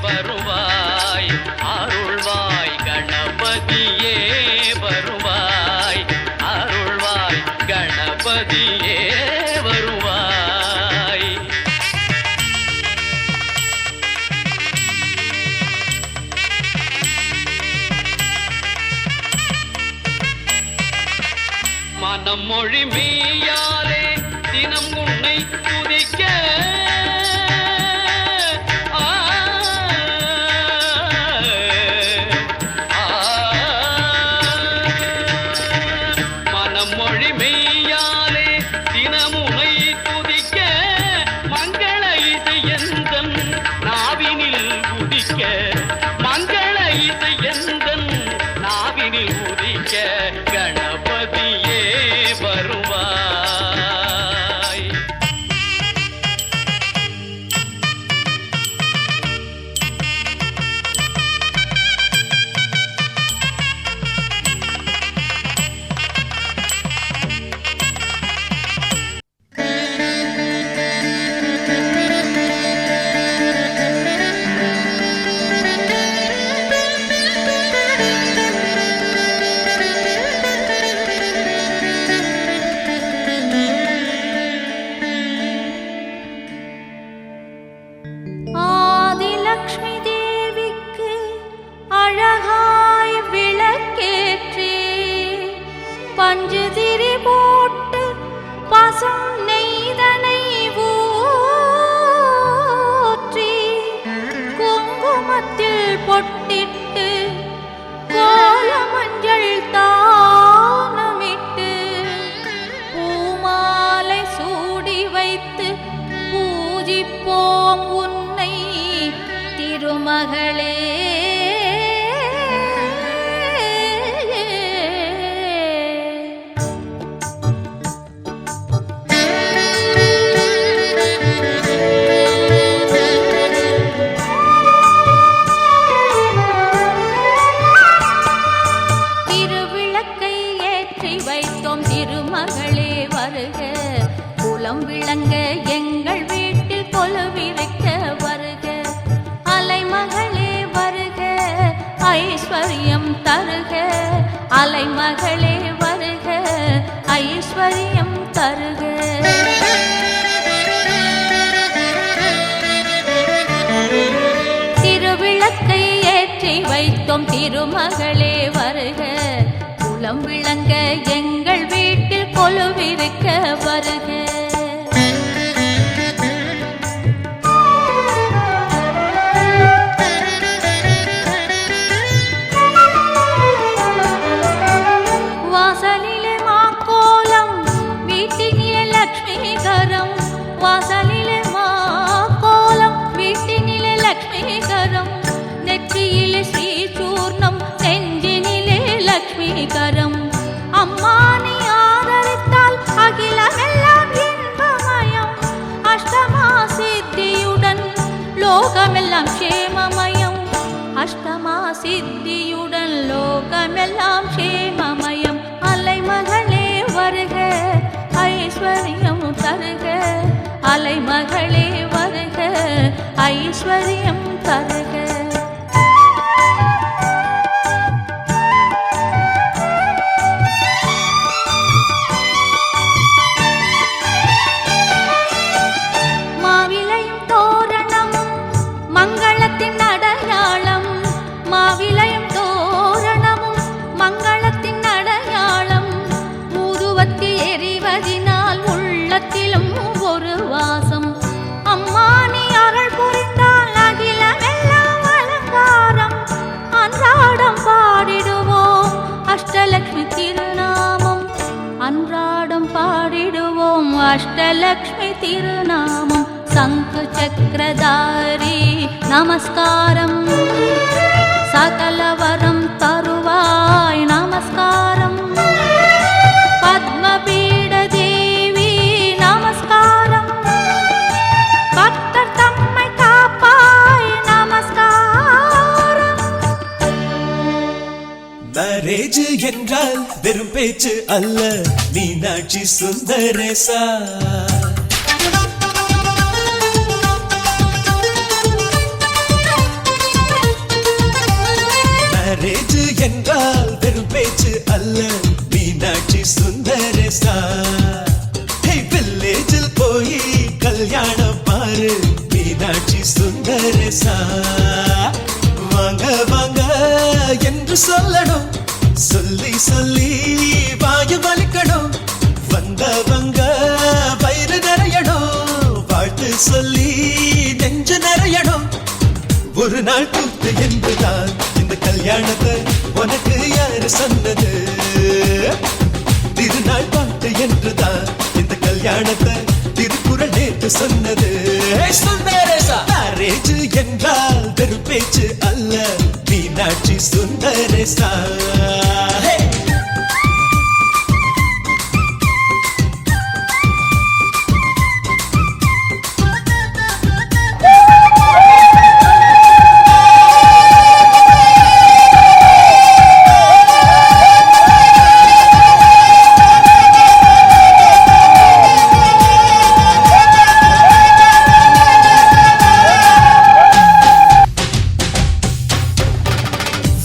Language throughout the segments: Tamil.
வருவாய் அருள்வாய் கணபதியே வருவாய் அருள்வாய் கணபதியே வருவாய். மனம் மொழி மெய்யாலே தினம் உன்னை துதிக்க மனம் மொழி மெய்யாலே தினமுனை துதிக்க மங்கள இசை எந்தன் நாவினில் உதிக்க மங்கள இசை எந்தன் நாவினில் உதிக்க கணபதியே வருவாய். ஆதிலக்ஷ்மி தேவிக்கு அழகாய் விளக்கேற்றி பஞ்சுதிரி போட்டு பசும் நெய்தனை ஊற்றி குங்குமத்தில் பொட்டிட்டு கோல மஞ்சள் தானமிட்டு பூமாலை சூடி வைத்து பூஜிப்போம் உன்னை திருமகளே. திருவிளக்கை ஏற்றி வைத்தோம் திருமகளே வருக குலம் விளங்க எங்கள் வீட்டில் கொலுவிருக்க வருக அலைமகளே வருக ஐஸ்வர்யம் தருக அலைமகளே வருக ஐஸ்வர்யம் தருக. திருவிளக்கை ஏற்றி வைத்தோம் திருமகளே வருக குலம் விளங்க எங்கள் வீட்டில் கொலுவிருக்க வருக. வாசலிலே மாக்கோலம் வீட்டினிலே லக்ஷ்மிகரம் வாசலிலே மாக்கோலம் வீட்டினிலே லக்ஷ்மிகரம் நெற்றியிலே ஸ்ரீசூர்ணம் நெஞ்சினிலே லக்ஷ்மிகரம் அம்மா நீ ஆதரித்தால் அகிலமெல்லாம் இன்பமயம் அஷ்டமா சித்தியுடன் லோகமெல்லாம் க்ஷேமமயம் அஷ்டமா சித்தியுடன் லோகமெல்லாம் க்ஷேமமயம் அலைமகளே வருக ஐஸ்வர்யம் தருக அலைமகளே வருக ஐஸ்வர்யம் தருக. மாவிலையும் தோரணமும் மங்களத்தின் அடையாளம் மாவிலையும் தோரணமும் மங்களத்தின் அடையாளம் ஊதுவத்தி எரிவதினால் உள்ளத்திலும் ஒரு வாசம் அம்மா நீ அருள் புரிந்தால் அகிலமெல்லாம் அலங்காரம் அன்றாடம் பாடிடுவோம் அஷ்டலக்ஷ்மி திருநாமம் அன்றாடம் பாடிடுவோம் அஷ்டலக்ஷ்மி திருநாமம் சங்கு சக்கரதாரி நமஸ்காரம் சகலவரம் தருவாய் நமஸ்காரம் பத்மபீட தேவி நமஸ்காரம் பக்தர் தம்மை காப்பாய் நமஸ்காரம். மேரேஜ் என்றால் வெறும் பேச்சு அல்ல மீனாட்சி சுந்தரேசா என்றால் வெறும் பேச்சு அல்ல மீனாட்சி சுந்தரேசா வில்லேஜில் போய் கல்யாணம் பாரு மீனாட்சி சுந்தரேசா வாங்க வாங்க என்று சொல்லணும் சொல்லி சொல்லி வாயு வலிக்கணும் வந்தவங்க வயிறு நிறையணும் வாழ்த்து சொல்லி நெஞ்சு நிறையணும் ஒரு நாள் கூத்து என்றுதான் இந்த கல்யாணத்தை உனக்கு யாரு சொன்னது திருநாள் பாட்டு என்றுதான் இந்த கல்யாணத்தை திருக்குறள் நேற்று சொன்னது சுந்தரேசா மேரேஜ் என்றால் வெறும் பேச்சு அல்ல மீனாட்சி சுந்தரேசா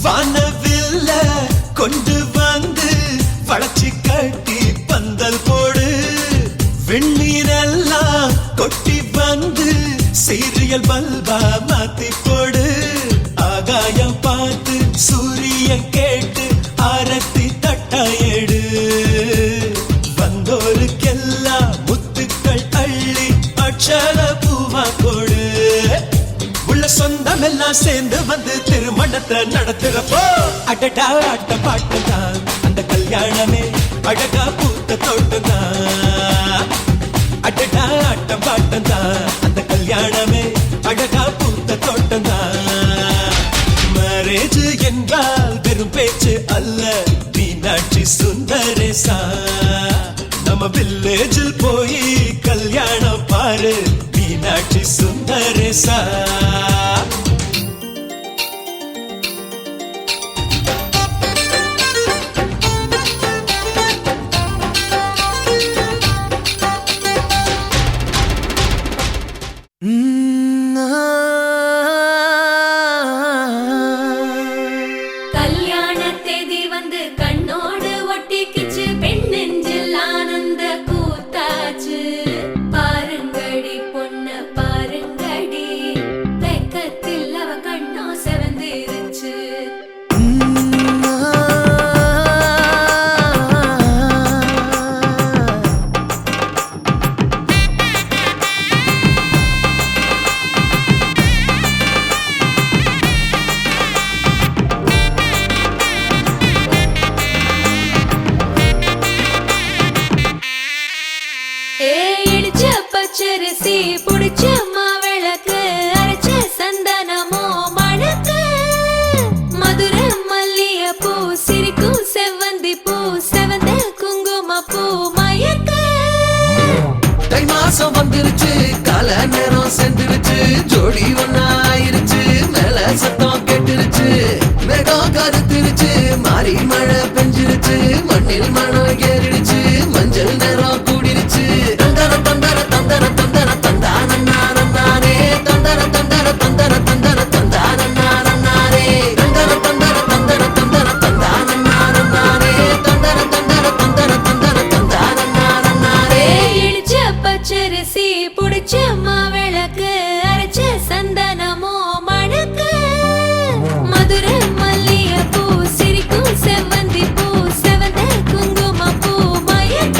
வானவில்ல கொண்டு வந்து வளைச்சி கட்டி பந்தல் போடு வெண்ணீரெல்லாம் கொட்டி வந்து சீரியல் பல்பா மாத்தி போடு ஆகாயம் பார்த்து சூரியன் கேட்டு ஆரத்தி தட்டாயேடு வந்தோருக்கெல்லாம் முத்துக்கள் அள்ளி அட்சர பூவா கொடு உள்ள சொந்தம் எல்லாம் சேர்ந்து வந்து திருமணத்தை நடத்துறப்போ அடடா ஆட்ட பாட்டுதான் அந்த கல்யாணமே அழகா பூத்த தோட்டம்தான் அடடா ஆட்ட பாட்டுதான் அந்த கல்யாணமே அழகா பூத்த தோட்டம்தான் மேரேஜ் என்றால் வெறும் பேச்சு அல்ல மீனாட்சி சுந்தரேசா நம்ம வில்லேஜில் போய் கல்யாணம் பாரு மீனாட்சி சுந்தரேசா கல்யாண தேதி வந்து கண்ணோடு ஒட்டிக்கிச்சு பெண் நெஞ்சில் ஆனந்த கூத்தாச்சு பாருங்கடி பொண்ண பாருங்கடி வெக்கத்தில் அவ கண்ணோ செவந்திருச்சு இடிச்ச பச்சரிசி புடிச்ச மாவிளக்கு அரைச்ச சந்தனமோ மணக்கு மதுர மல்லிய பூ சிரிக்கும் செவ்வந்தி பூ செவந்த குங்கும பூ மயக்க தை மாசம் வந்துருச்சு கால நேரம் சென்றுருச்சு ஜோடி ஒன்னாயிருச்சு மேல சத்தம் கேட்டுருச்சு மேகம் கருத்துருச்சு மாறி மழை பெஞ்சிருச்சு மண்ணில் மனம் ஏறிடுச்சு மஞ்சள் நேரம் கூடிருச்சு தந்தர தந்தர தந்தர தந்தர தந்தானே தந்தர தந்தர தந்தர தந்தர தந்தானே தந்தர தந்தர தந்தர தந்தர தந்தானே தந்தர தந்தர தந்தர தந்தர தந்தானே இடிச்ச பச்சரிசி புடிச்ச மாவிளக்கு அரைச்ச சந்தனமோ மணக்கு மதுர மல்லிய பூ சிரிக்கும் செவ்வந்தி பூ செவந்த குங்கும பூ மயக்க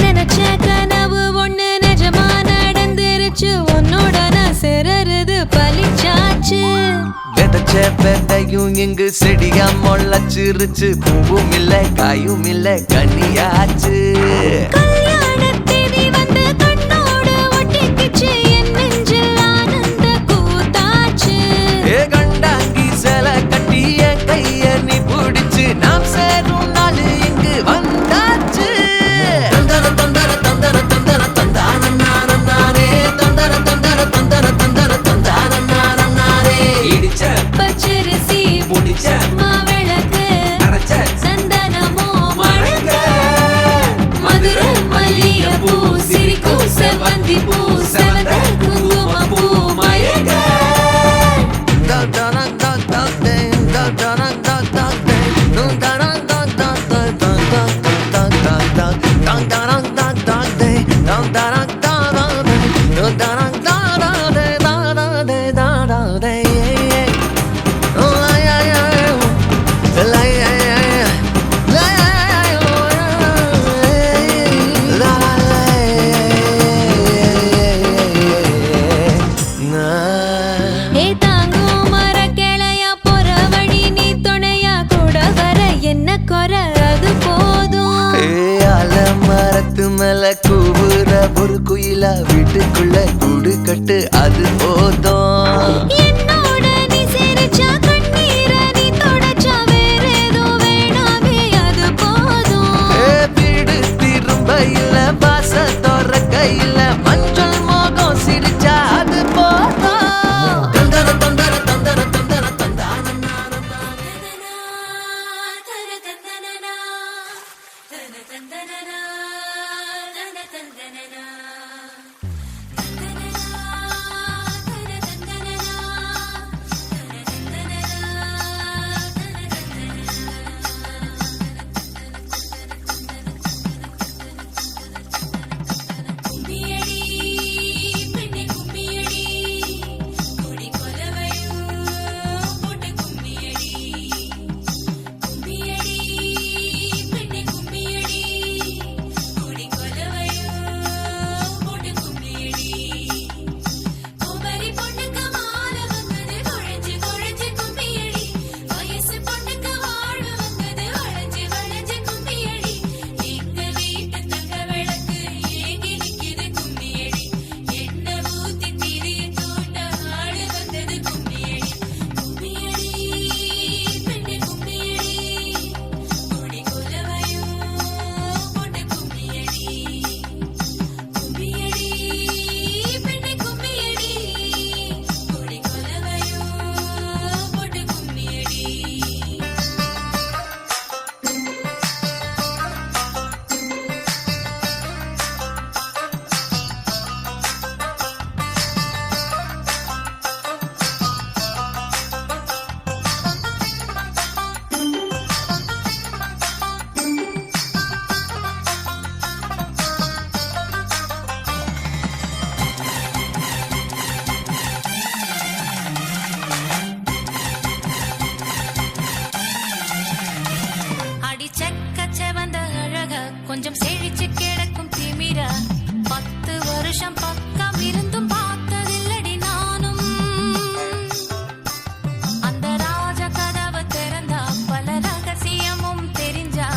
நினைச்ச கனவு ஒண்ணு நிஜமா நடந்துருச்சு உன்னோட நான் சிறருது பலிச்சாச்சு விதைச்ச விதையும் இங்கு செடியா முளைச்சிருச்சு பூவும் இல்ல காயும் இல்ல கனியாச்சு கல்யாண தேதி வந்து கண்ணோடு ஒட்டிக்கிச்சு என் நெஞ்சில் ஆனந்த கூத்தாச்சு ஏ கண்டாங்கி சில கட்டிய கைய நீ பிடிச்சு நாம் சேரும் நாள் இங்கு வந்தாச்சு தந்தர தந்தர தந்தர தந்தர தந்தானே தந்தர தந்தர தந்தர தந்தர தந்தானே இடிச்ச பச்சரிசி புடிச்ச மாவிளக்கு நிலா வீட்டுக்குள்ள கூடு கட்டு அது போதும். என்னோட நீ சிரிச்சா கண்ணீர நீ தொடச்சா வேற ஏதோ வேணாமே அது போதும். வீடு திரும்ப இல்ல பாச தோற கையில மஞ்சள் மோகம் சிரிச்சா அது போதும். தந்தர தந்தர தந்தர தந்தர தந்தான கொஞ்சம் செழிச்சு கிடக்கும் திமிர 10 வருஷம் பக்கம் இருந்தும் பார்த்ததில்லடி நானும். அந்த ராஜ கதவை திறந்தா பல ரகசியமும் தெரிஞ்சா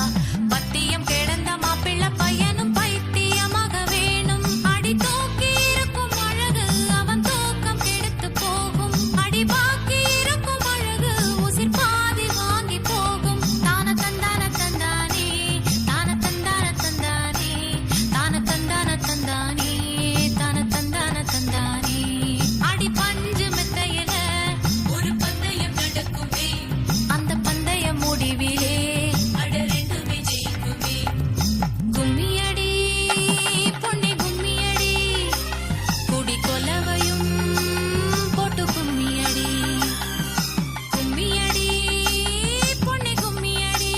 பத்தியம் கிடந்த மாப்பிள்ள பையனும் பைத்தியமாக வேணும். அடி தூக்கி இருக்கும் அழகு அவன் தூக்கம் கெடுத்து போகும். அடி பாக்கி இருக்கும் அழகு உசிர் பாதி வாங்கி போகும். தான தந்தான தந்தானே தான தந்தான தந்தானே தான தந்தான தந்தானே தான தந்தான தந்தானே. அடி பஞ்சு மெத்தையில ஒரு பந்தயம் நடக்குமே. அந்த பந்தய முடிவிலே அட ரெண்டுமே ஜெயிக்குமே. கும்மியடி பொன்னி கும்மியடி குடி கொலவையும் போட்டு கும்மியடி. கும்மியடி பொன்னி கும்மியடி.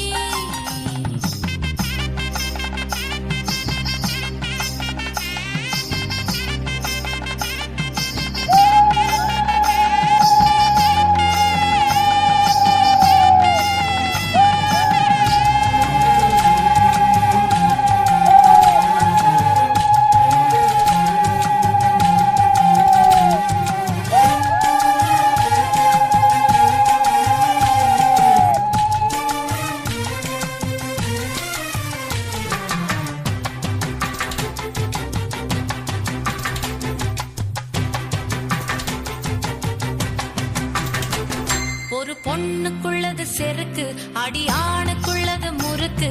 ஒரு பொண்ணுக்குள்ளது செருக்கு அடி ஆணுக்குள்ளது முறுக்கு.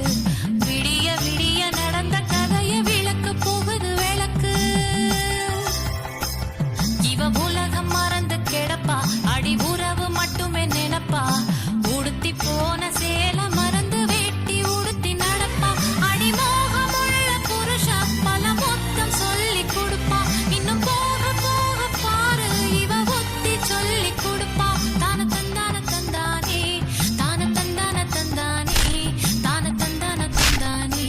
விடிய விடிய நடந்த கதைய விளக்கு போகுது விளக்கு. இவ உலகம் மறந்து கிடப்பா அடி உறவு மட்டுமே நினைப்பா. உடுத்தி போன சேல மறந்து வேட்டி உடுத்தி நடப்பா. அடி மோகமுள்ள புருஷா பல மொத்தம் சொல்லி கொடுப்பா. இன்னும் போக போக பாரு இவ ஒத்தி சொல்லி கொடுப்பா. தான தந்தான தந்தானே தான தந்தான தந்தானே தான தந்தான தந்தானே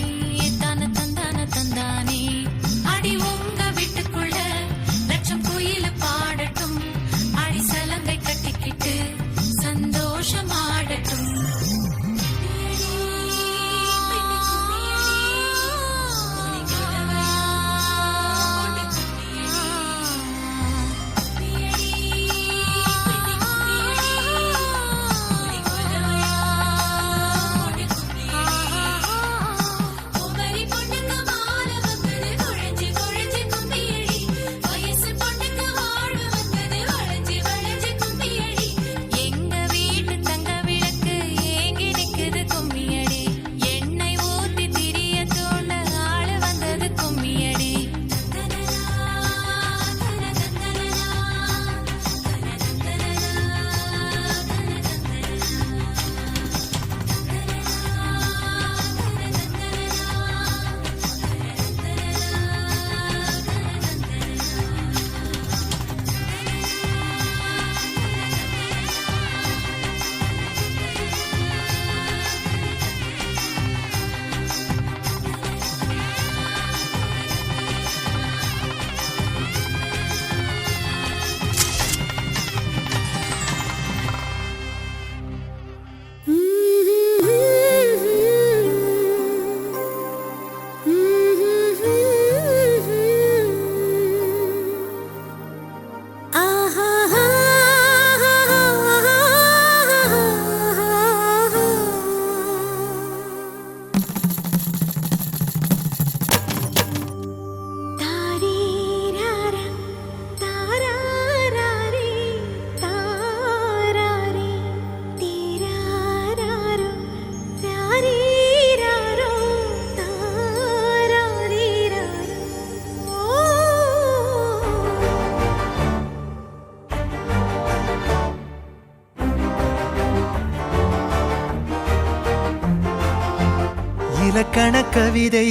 இலக்கண கவிதை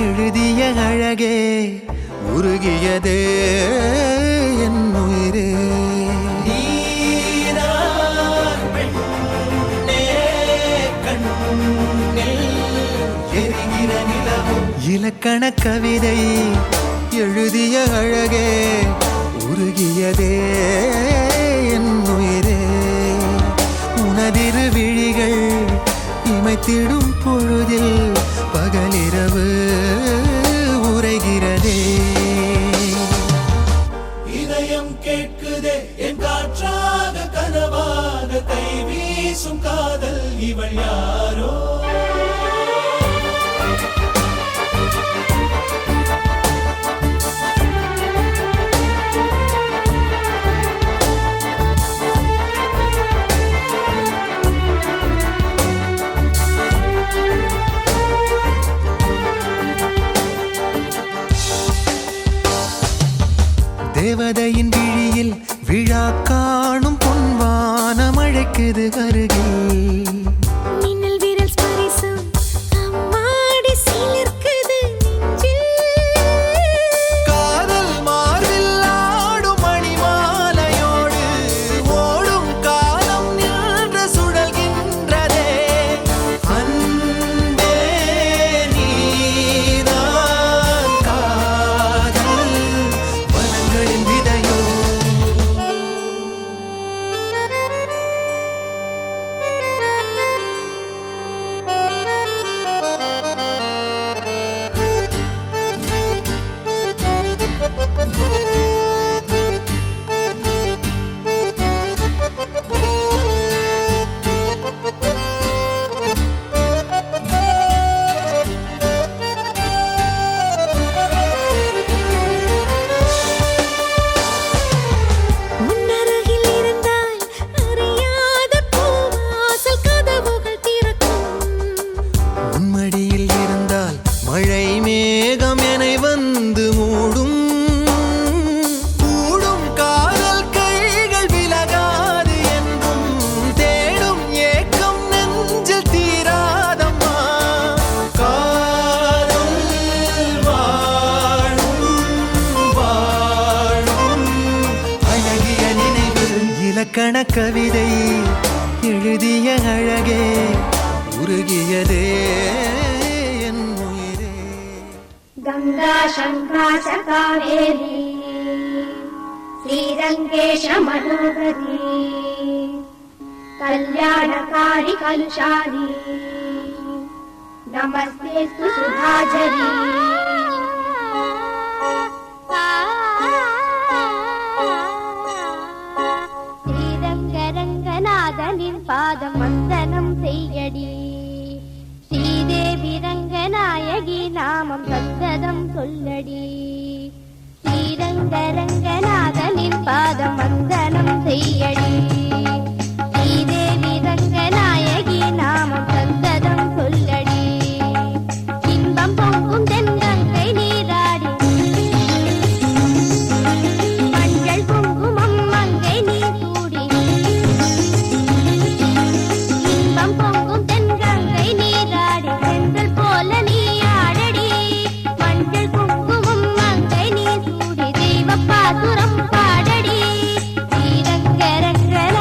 எழுதிய அழகே உருகியதே என் உயிரே நீதான் பெண்ணே, கண்ணில் எரிகிற நிலவும். இலக்கண கவிதை எழுதிய அழகே உருகியதே என் உயிரே உனதிரு விழிகள் இமைத்திடும் பொழுதில் பகலிரவு உரைகிறதே இதயம் கேட்குதே என் காற்றாக கனவாக கை வீசும் காதல் இவள் யாரோ தேவதையின் விழியில் விழா காணும் பொன்வானம் அழைக்குது அருகில் மின்னல் விரல் ஸ்பரிசம் அம்மாடி சிலிர்க்குது காதல் மார்பில் ஆடும் மணிமாலையோடு ஓடும் காலம் நின்று சுழல்கின்றதே அன்பே நீதான் காதல் வனங்களின் விதையோ உன்னருகில் இருந்தால் அறியாத பூவாசல் கதவுகள் திறக்கும் உன்மடியில் இருந்தால் மழை மேகம் என வந்து மூடும் கூடும் காதல் கைகள் விலகாது என்றும் தேடும் ஏக்கம் நெஞ்சில் தீராதம்மா காதல் வாழும் வாழும் அழகிய நினைவில் இலக்கண கவிதை எழுதிய அழகே உருகியதே என் உயிரே गंगा शंका च कावेरी श्रीरंगेश मनोहरी कल्याणकारी कलुषारी नमस्ते सुधाझरी ஸ்ரீரங்கரங்கநாதனின் பாதம் வந்தனம் செய்யடி ஸ்ரீதேவி ரங்கநாயகி நாமம் சத்ததம் சொல்லடி ஸ்ரீரங்கரங்கநாதனின் பாதம் வந்தனம் செய்யடி ஸ்ரீதேவி ரங்கநாயகி நாமம் சத்ததம் சொல்லடி இன்பம் பொங்கும் தென்கங்கை நீராடி மஞ்சள் குங்குமம் மங்கை நீ சூடி இன்பம் பொங்கும் தென்கங்கை நீராடி செந்தல் போல நீ ஆடடி மஞ்சள் குங்குமம் மங்கை நீ சூடி தெய்வ பாசுரம் பாடடி ஸ்ரீரங்கரங்கநாதனின்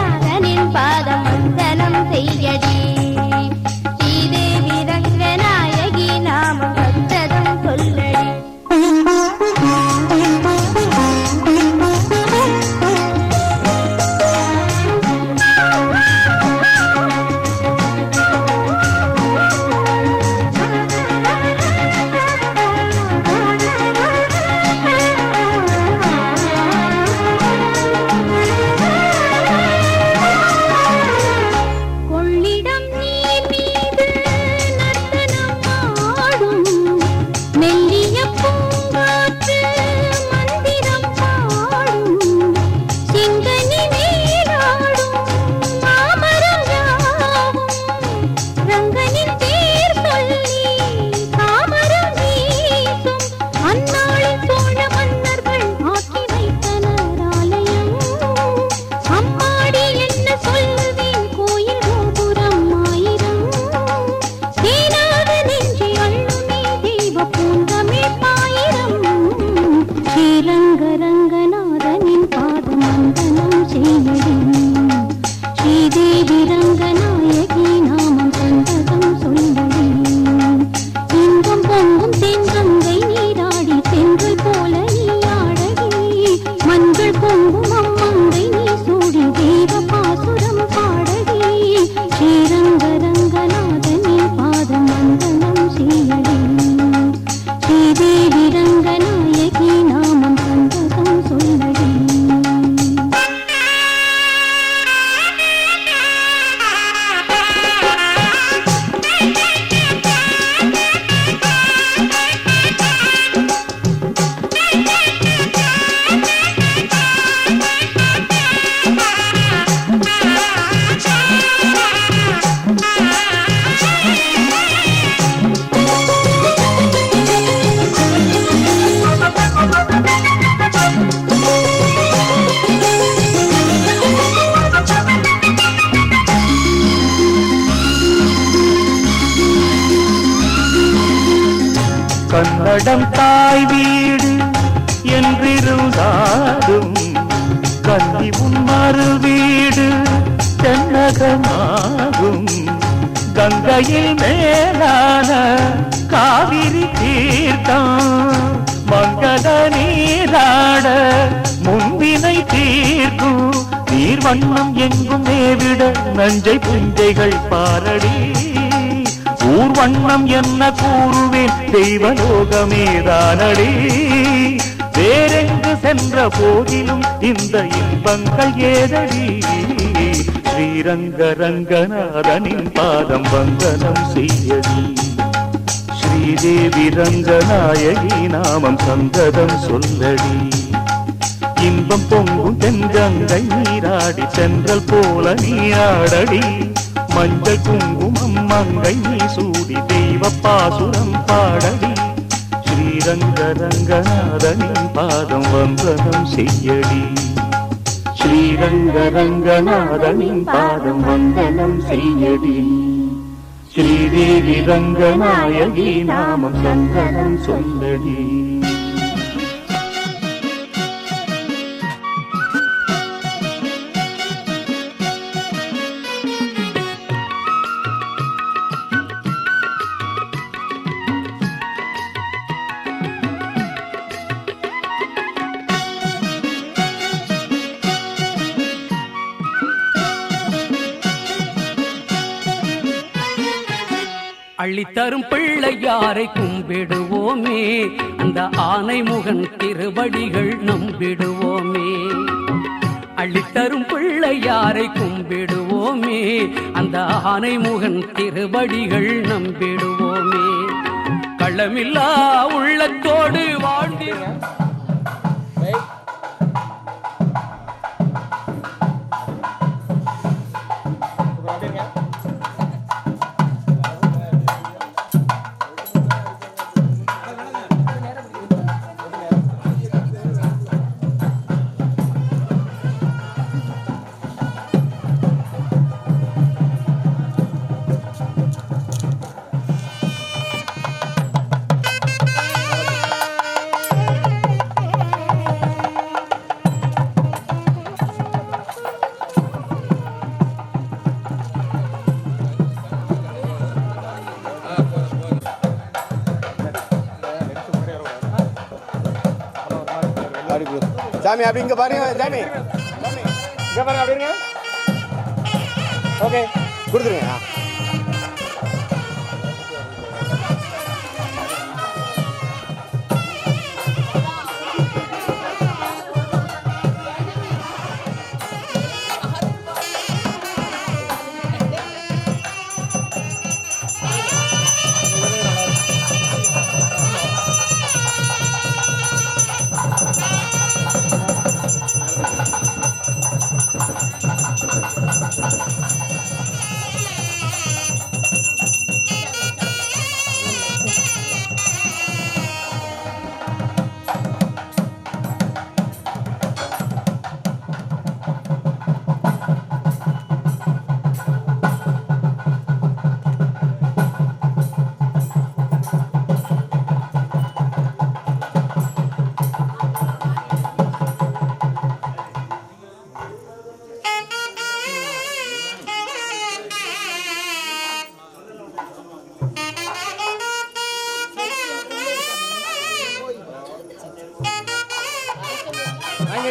ஸ்ரீதேவி ரங்கநாயகி நாமம் சந்ததம் சொல்லடி இன்பம் பொங்கும் தென்கங்கை நீராடி தென்றல் போல நீ ஆடடி மஞ்சள் பொங்கும் அம்மங்கை நீ சூடி தெய்வ பாசுரம் பாடடி ஸ்ரீரங்க ரங்கநாதனின் பாதம் வந்தனம் செய்யடி ஸ்ரீதேவி ரங்கநாயகி நாமம் சந்ததம் சொல்லடி கன்னடம் தாய் வீடு என்றிருந்தாலும் கன்னி உன்மறு வீடு தென்னகமாகும் கங்கையில் மேலான காவிரி தீர்த்தம் மங்கள நீராட முன்வினை தீர்க்கும் நீர் வண்ணம் எங்கும் மேவிட நஞ்சை புஞ்சைகள் பாரடி ஊர் வண்ணம் என்ன கூறுவேன் தெய்வலோகமேதானடி வேறெங்கு சென்ற போதிலும் இந்த இன்பங்கள் ஏதடி ஸ்ரீரங்க ரங்கநாதனின் பாதம் வந்தனம் செய்யடி ஸ்ரீதேவி ரங்கநாயகி நாமம் சந்ததம் சொல்லடி இன்பம் பொங்கும் தென்கங்கை நீராடி சென்றல் போல நீராடடி மஞ்சள் குங்குமம் மங்கை நீ சூடி தெய்வ பாசுரம் பாடடி ஸ்ரீரங்க ரங்கநாதனின் பாதம் வந்தனம் செய்யடி ஸ்ரீரங்க ரங்கநாதனின் பாதம் வந்தனம் செய்யடி ஸ்ரீதேவி ரங்கநாயகி நாமம் சந்தனம் சொல்லடி அள்ளித்தரும் பிள்ளையாரை கும்பிடுவோமே அந்த ஆனை முகன் திருவடிகள் நம்பிடுவோமே அள்ளித்தரும் பிள்ளையாரை கும்பிடுவோமே அந்த ஆனை முகன் திருவடிகள் நம்பிடுவோமே களமில்லா உள்ளத்தோடு வாழ்ந்து சாமி அப்படி இங்க பாருங்க சாமி இங்க பாருங்க அப்படிங்க ஓகே கொடுத்துருங்க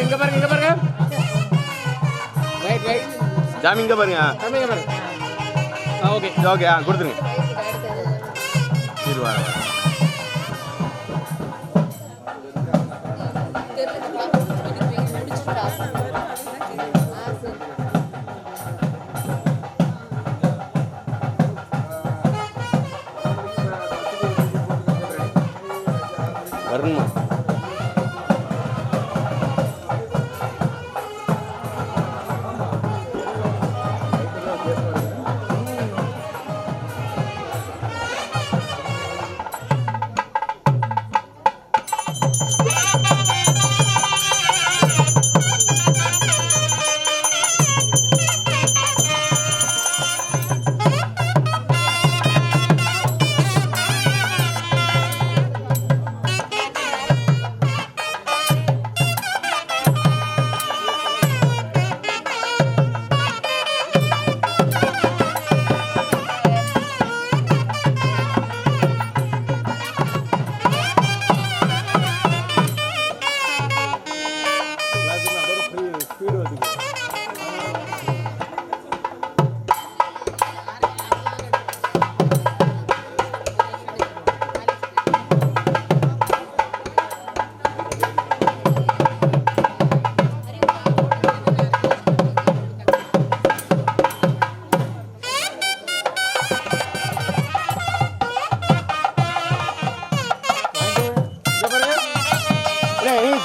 இங்க பாருங்க ரைட் சாமி இங்க பாருங்க ஓகே ஓகே கொடுத்துருங்க இருவா வரணுமா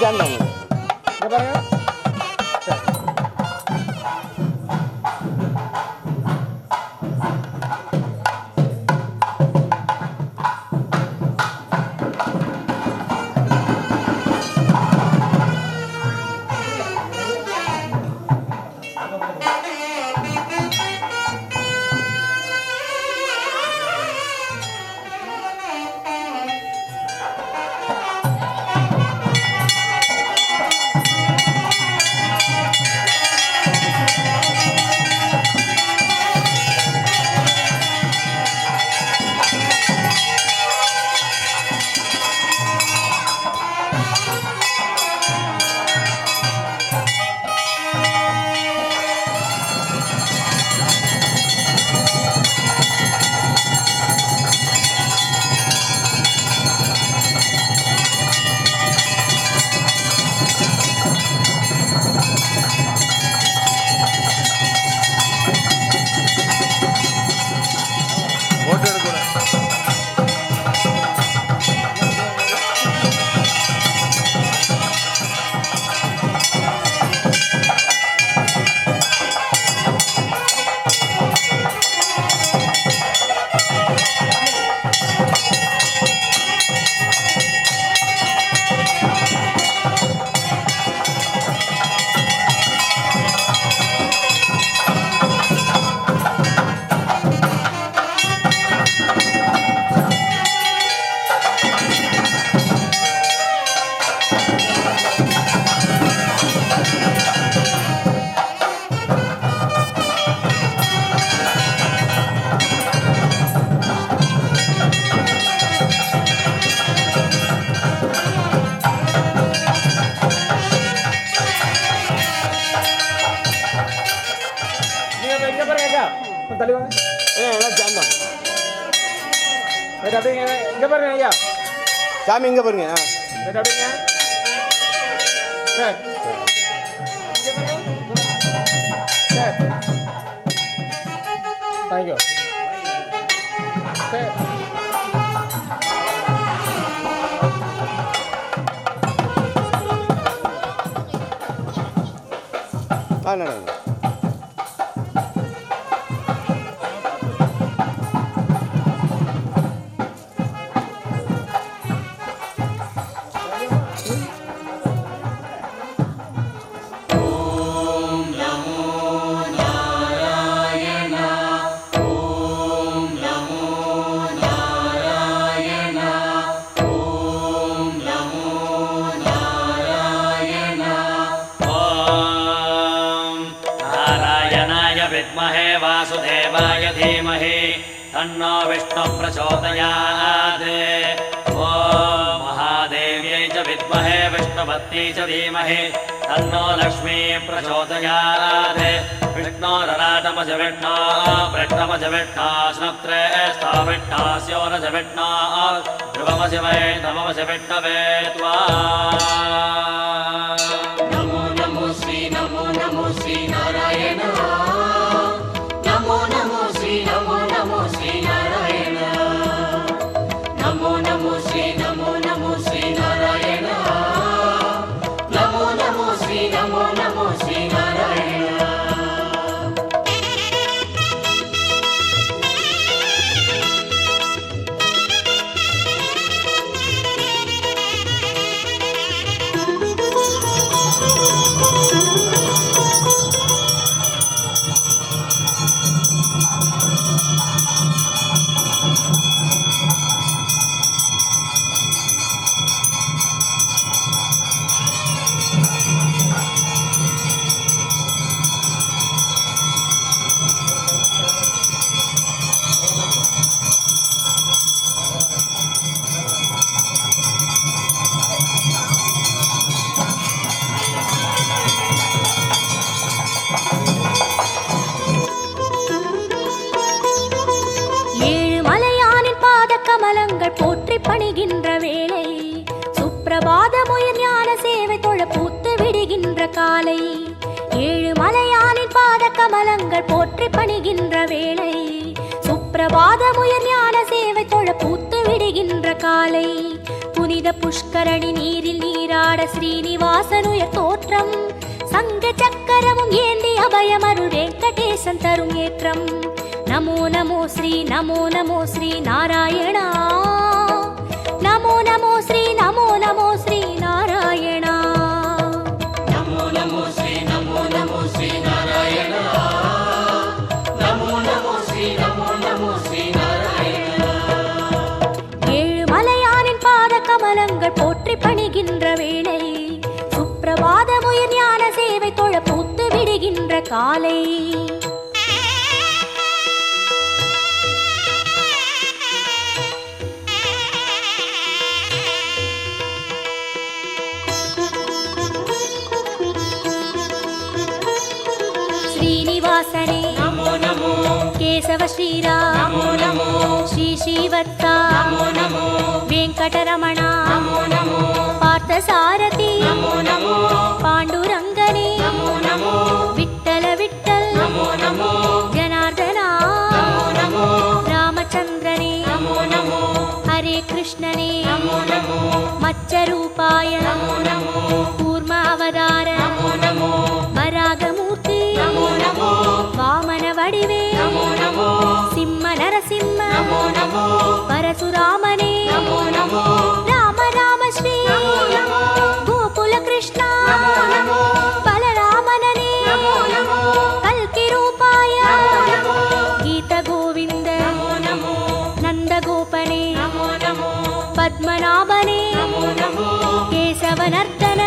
சேர்ந்தாங்க இங்க பாருங்க சாமி இங்க பாருங்க தேங்க்யூ நன்றி विद्महे वासुदेवाय धीमहि तन्नो विष्णुः प्रचोदयात्। ॐ महादेव्यै च विद्महे विद्महे विष्णुपत्नी च धीमहि तन्नो लक्ष्मी प्रचोदयात् विष्णोरराटमज विष्णो वृष्णमज विष्णो स्नप्त्रे स्थाविष्णास्योरज विष्णो ध्रुवमज वै नममज विष्णवे त्वा नमो नमो श्री नारायण नमो नमो श्री नारायण नमो नमो श्री नारायण नमो नमो श्री नारायण போற்றி பணிகின்ற வேளை சுப்பிரபாதமுயர் ஞான சேவை தொழ பூத்து விடுகின்ற காலை ஏழு மலையானின் பாத கமலங்கள் போற்றி பணிகின்ற வேளை சுப்பிரபாதமுயர் ஞான சேவை தொழ பூத்து விடுகின்ற காலை புனித புஷ்கரணி நீரில் நீராட ஸ்ரீனிவாசனுயர் தோற்றம் சங்க சக்கரமும் ஏந்தி அபயமருள் வெங்கடேசன் தரும் ஏற்றம் நமோ நமோ ஸ்ரீ நாராயணா நமோ நமோ ஸ்ரீ நாராயணா नमो नमो श्री नारायण नमो नमो श्री नारायण ஏழு மலையானின் பாத கமலங்கள் போற்றி பணிகின்ற வேளை சுப்பிரபாதமுயர் ஞான சேவை தொழ பூத்து விடுகின்ற காலை श्रीनिवासने नमो नमो केशव श्रीराम नमो नमो श्री श्रीवत्सा नमो नमो वेंकटरमणा नमो नमो पार्थसारथी नमो नमो पांडुरंगने नमो नमो विठ्ठल विठ्ठल नमो नमो जनार्दना नमो नमो रामचंद्रने नमो नमो हरे कृष्णने नमो नमो मच्चरूपाय नमो नमो कूर्म अवतार नमो नमो वरागमूर्ति नमो नमो वामन वडिवे नमो नमो सिंह नरसिंह नमो नमो परशुरामने नमो नमो राम राम श्री नमो नमो गोकुल कृष्ण नमो नमो बलरामनने नमो नमो कल्कि रूपाय नमो नमो गीत गोविंद नमो नमो नंद गोपने नमो नमो पद्मनाभने नमो नमो केशवनर्दन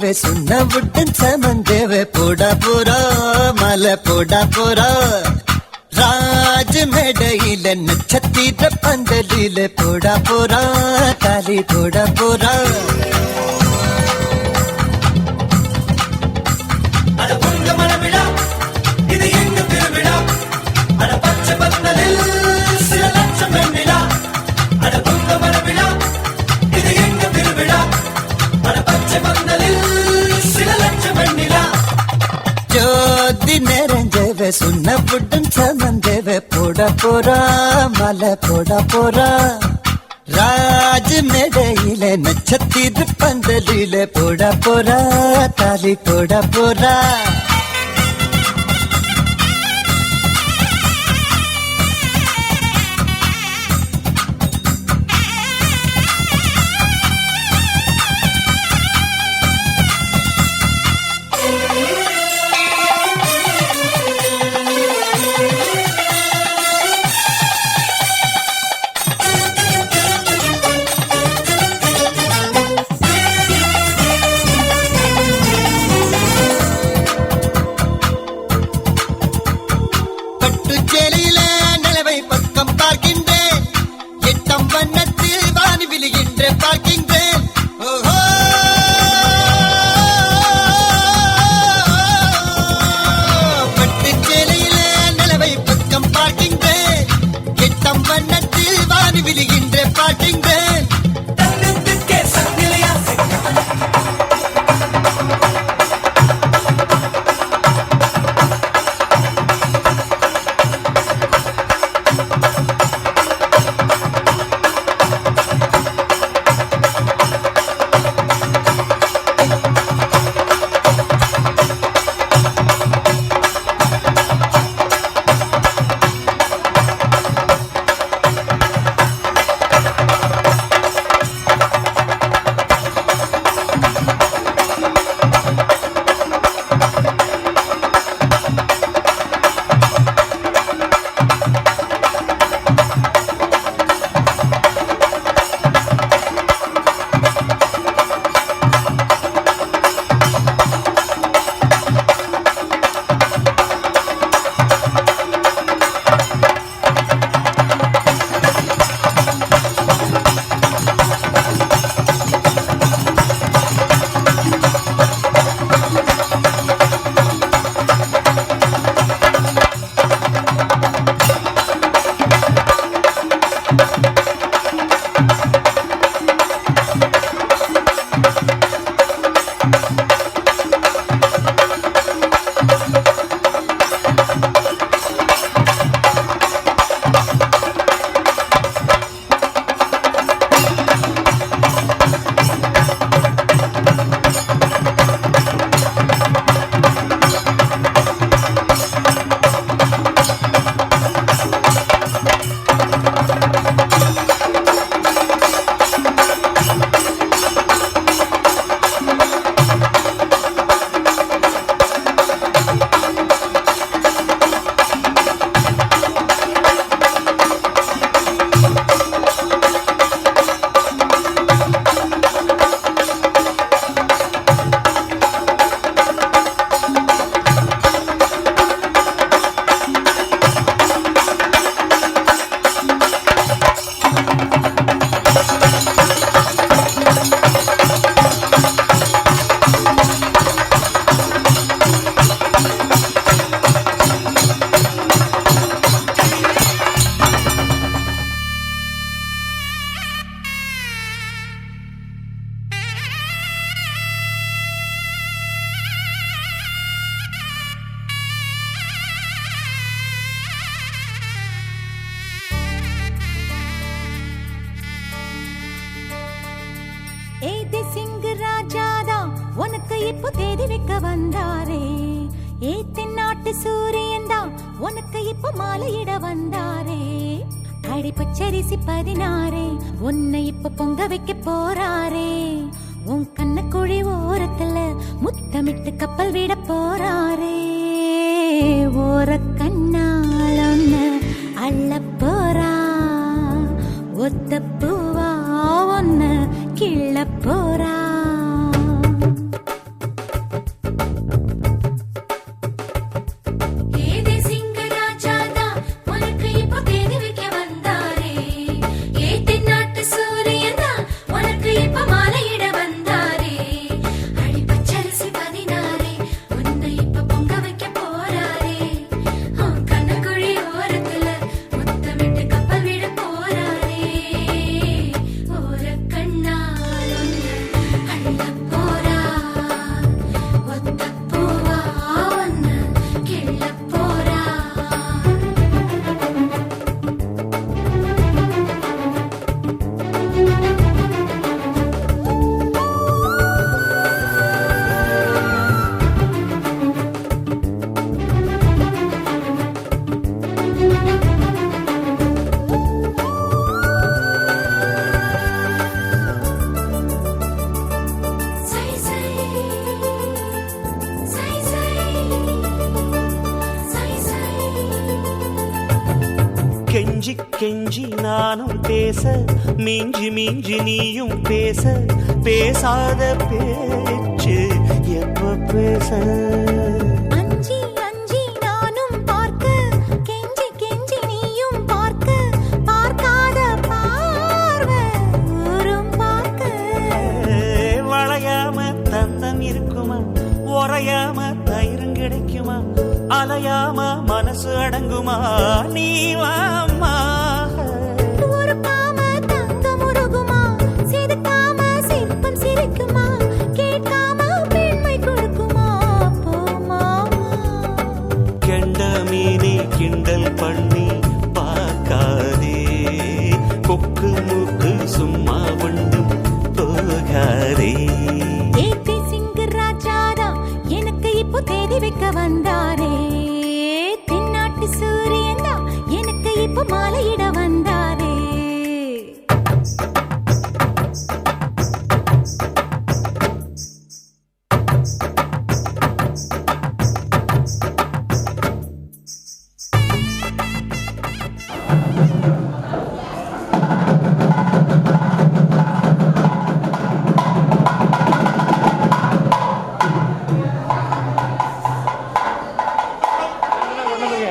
தேவை சுண்ண விட்டன் சமன் தேவை போடா போறா மலை போடா போறா ராஜ மேடையில நட்சத்திர பந்தலில போடா போறா தாலி போடா போறா அட பொங்க மனவிழா இது எங்க திருவிழா அட பச்சை பந்தலில் சில லட்சம் வெண்ணிலா அட பொங்க மனவிழா இது எங்க திருவிழா அட பச்சை பந்தலில் சில லட்சம் வெண்ணிலா ஜோதி நிறைஞ்சவ சுண்ண புட்டன் சமந்தவ போட போறா மலை போட போறா ராஜ மேடையில நட்சத்திர பந்தலில போட போறா தாலி போட போறா இப்போ தேடி வைக்க வந்தாரே ஏ தென்னாட்டு சூரியன் தான் உனக்கு இப்போ மாலையிட வந்தாரே அடி பச்சரிசி 16 உன்னை இப்ப பொங்க வைக்க போறாரே உன் கண்ண குழி ஓரத்துல முத்தமிட்டு கப்பல் விட போறாரே ஓர கண்ணால் ஒன்னு அள்ள போறா ஒத்த பூவா ஒன்னு கிள்ள போறா கெஞ்சி கெஞ்சி நானும் பேச மிஞ்சி மிஞ்சி நீயும் பேச பேசாத பேச்சு எப்ப பேச அஞ்சி அஞ்சி நானும் பார்க்க கெஞ்சி கெஞ்சி நீயும் பார்க்க பார்க்காத பார்வை ஊரும் பார்க்க வளையாம தந்தம் இருக்குமா உறையாம தயிரும் கிடைக்குமா அலையாம மனசு அடங்குமா நீ வாம்மா ஒரு பாம தங்கம் உருகுமா சிரிக்காம சிற்பம் சிரிக்குமா கேட்காம பெண்மை கொடுக்குமா போமா கெண்ட மீனே கிண்டல் பண்ணி பார்க்காதே கொக்கு மூக்கு சும்மா ஒன்றும் போகாதே ஏத்தி சிங்கு ராஜாதா எனக்கு இப்போ தேடி வைக்க வந்தாரே தென்னாட்டு சூரியன் தான் எனக்கு இப்போ மாலையிட வந்தாரே ஒன்றுங்க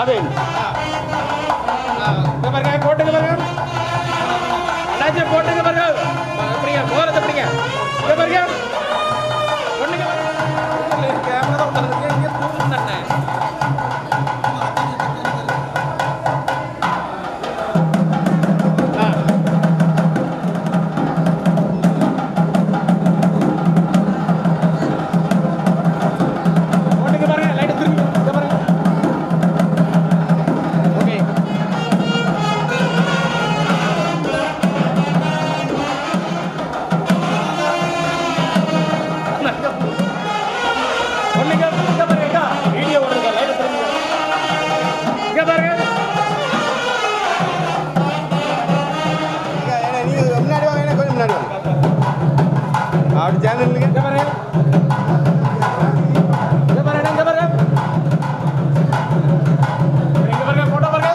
ஆவின் பாருங்க போட்டுங்க பாருங்க அண்ணாச்சி போட்டுங்க பாருங்க எப்படிங்க போறது எப்படிங்க பாருங்க பொண்ணுங்க கேமரா தான் உட்கார்ந்துருக்கு இங்க தூங்குறேன் அப்படி சேனல் இங்க பாருங்க இங்க பாருங்க இங்க பாருங்க இங்க பாருங்க போட்டோ பாருங்க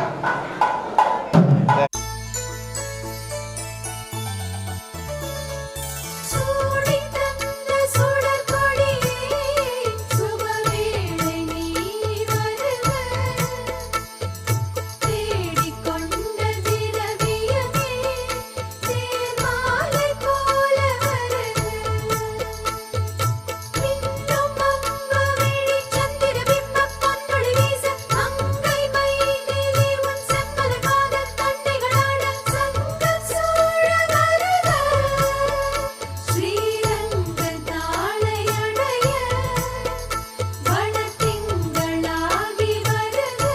சூடி தந்த சுடர் கொடியே சுபவேளை நீ வருக தேடிக் கொண்ட திரவியமே தேர்மாலை போல வருக மின்னும் அம்பவெளி சந்திர பிம்பம் பொன்னொளி வீச அங்கை மைதிலி உன் செம்மல காதல் தண்டைகளாட சங்கம் சூழ வருக ஸ்ரீரங்க தாளையடைய வனத்திங்களாகி வருக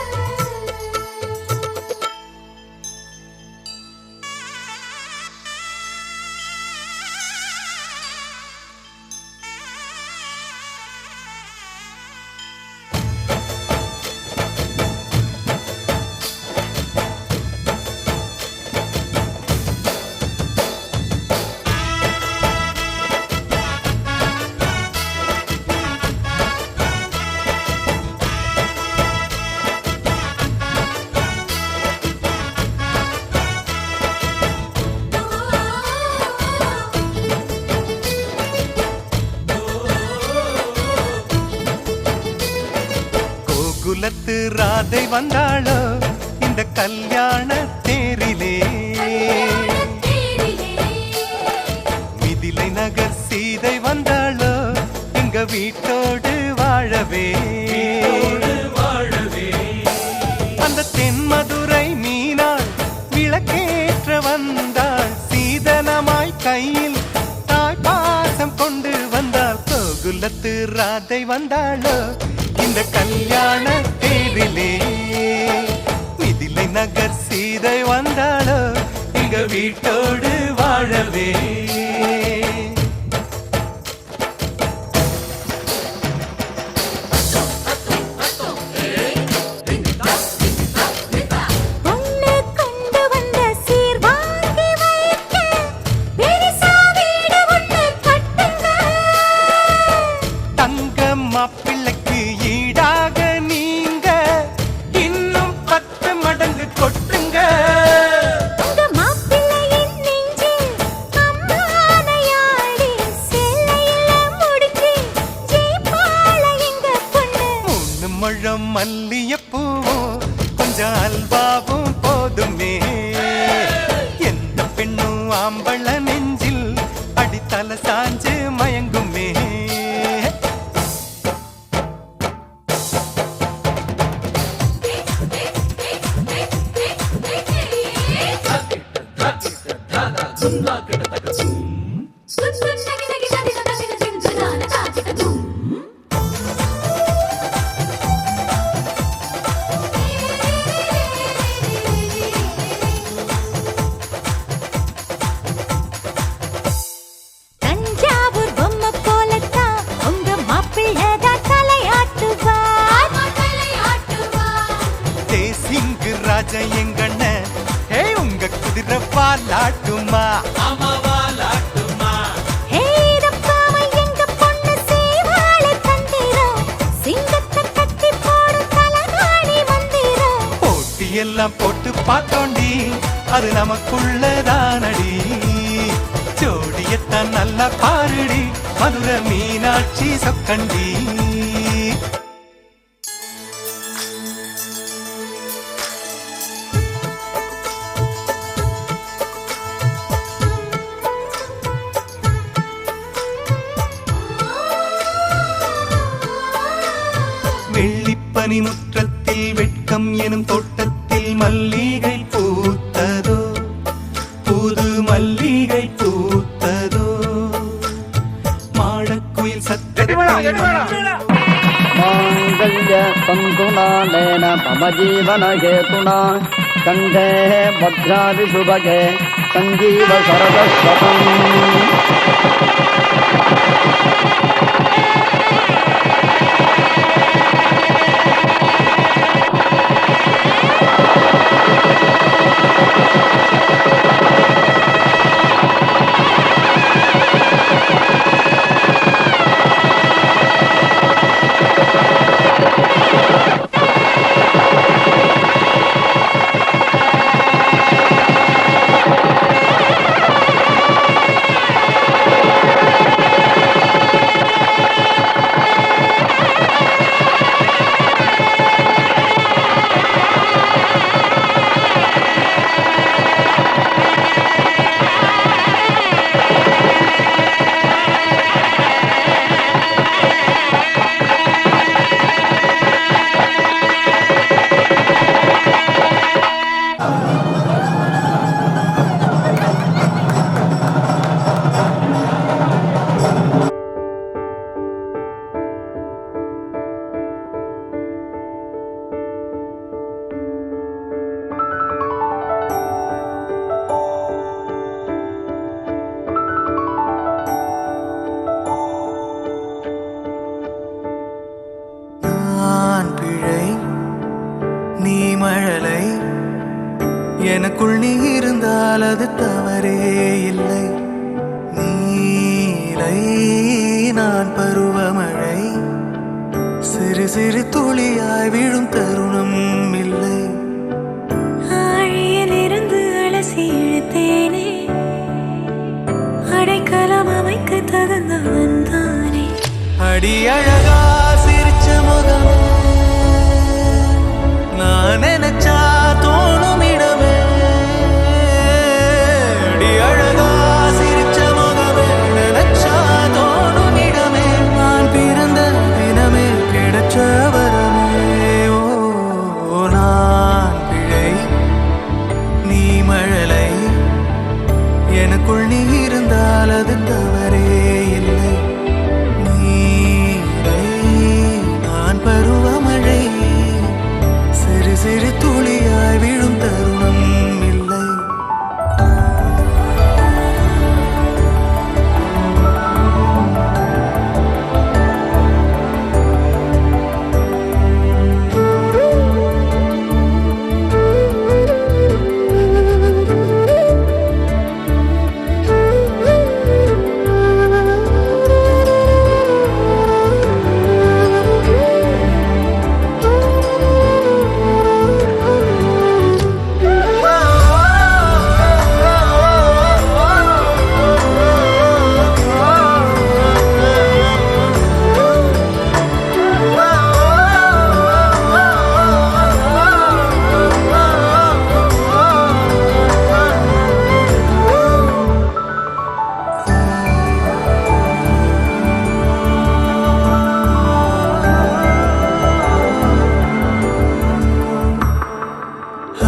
கோகுலத்து ராதை வந்தாளோ இந்த கல்யாண தேரிலே மிதிலை நகர் சீதை வந்தாளோ எங்க வீட்டோடு வாழவே அந்த தென்மதுரை மீனாள் விளக்கேற்ற வந்தாள் சீதனமாய் கையில் தாய் பாசம் கொண்டு வந்தாள் கோகுலத்து ராதை வந்தாளோ இந்த கல்யாண தேரிலே மிதிலை நகர் சீதை வந்தாளோ எங்க வீட்டோடு வாழவே பொண்ணு கொண்டு வந்த சீர் வாங்கி வைக்க பெரிசா வீடு ஒண்ணு கட்டுங்க தங்க மாப்பிள்ளைக்கு ஈடாக நீங்க இன்னும் 10 மடங்கு கொட்டுங்க உங்க மாப்பிள்ளையின் நெஞ்சில் அம்மானையாடி சேலையில முடிச்சு ஜெயிப்பாள எங்க பொண்ணு 3 முழம் மல்லியப்பூவும் கொஞ்சம் அல்வாவும் போதுமே எந்த பெண்ணும் ஆம்பள நெஞ்சில் அடித்தல சாஞ்சு மயங்குமே தஞ்சாவூர் பொம்மை போலத்தான் உங்க மாப்பிள்ளதான் தலையாட்டுவார் தேசிங்கு ராஜா எங்கண்ண ஹே உங்க குதிரை பாலாட்டுமா ஹே இதப்பாவை எங்க பொண்ணு சேவாளை தந்திரம் சிங்கத்தை கட்டி போடும் தலகாணி மந்திரம் போட்டியெல்லாம் போட்டு பார்த்தோண்டி அது நமக்குள்ளதானடி ஜோடியத்தான் நல்லா பாருடி மதுரை மீனாட்சி சொக்கண்டி பனிமுற்றத்தில் வெட்கம் எனும் தோட்டத்தில் மல்லிகை பூத்ததோ, புது மல்லிகை பூத்ததோ, மாடக்குயில் சத்தத்தில் மாங்கல்ய தந்துநானேன மம ஜீவன ஹேதுனா கண்டே பத்ராதி சுபகே சஞ்சீவ சரதஸ்வதம். எனக்குள் நீ இருந்தால் அது தவறே இல்லை. நீலை நான் பருவமழை, சிறு சிறு துளியாய் விழும் தருணம் இல்லை. ஆழியிலிருந்து அலசி இழுத்தேனே, அடைக்கலம் அமைக்க தகுந்தவன் தானே. அடி அழகா சிரிச்ச முகம் நான் நினைச்சா தோணும் இடமே. அடி அழகா சிரிச்ச முகமே நினைச்சா தோணும் இடமே. நான் பிறந்த தினமே கிடைச்ச வரமே. ஓ நான் பிழை நீ மழலை, எனக்குள் நீ இருந்தால் அது தவறே இல்லை. நீரை நான் பருவமழை, சிறு சிறு துளியாய் விழும் தருணம் இல்லை.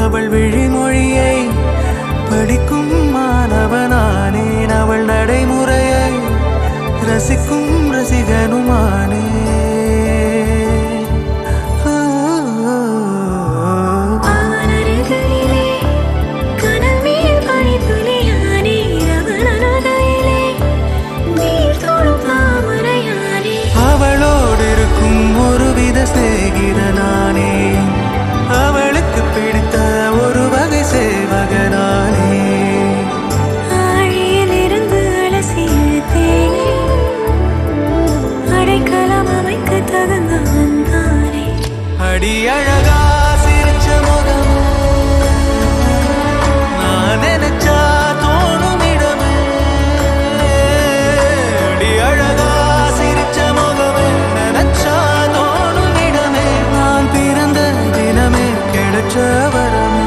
அவள் விழிமொழியை படிக்கும் மாணவனானேன், அவள் நடைமுறையை ரசிக்கும் ரசிகனுமானே. அவளோடு இருக்கும் ஒருவித சிநேகிதனானே, அவளுக்கு பிடித்த ஒரு வகை சேவகனானே. ஆழியிலிருந்து அலசி இழுத்தேனே, அடைக்கலம் அமைக்க தகுந்தவன் தானே. அடி அழகா சிரிச்ச முகம் நான் நினைச்சா தோணும் இடமே. அடி அழகா சிரிச்ச முகமே நினைச்சா தோணும் இடமே. நான் பிறந்த தினமே கிடைச்ச வரமே.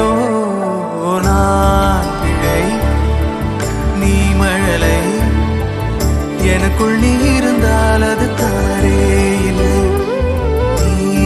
ஓ நான் பிழை நீ மழலை, எனக்குள் நீ இருந்தால் அது தவறே இல்லை. நீ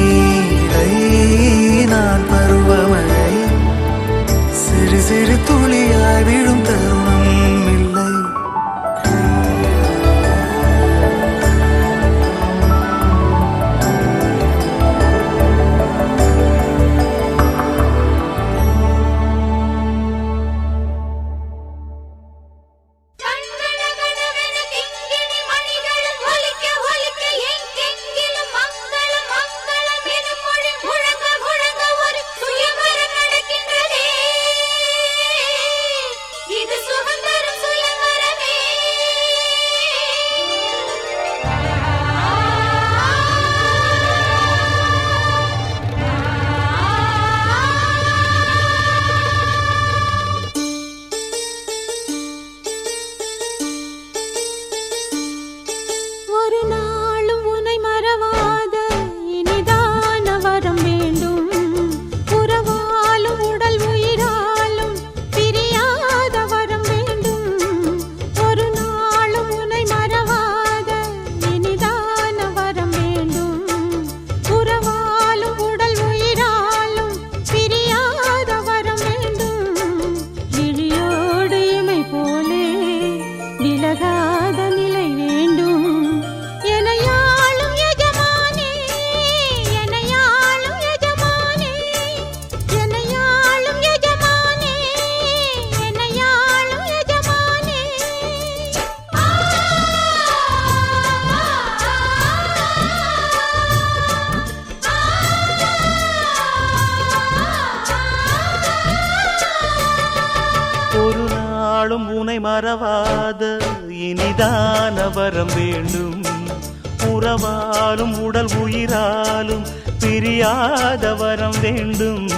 உனை மறவாத இனிதான வரம் வேண்டும். உறவாலும் உடல் உயிராலும் பிரியாத வரம் வேண்டும்.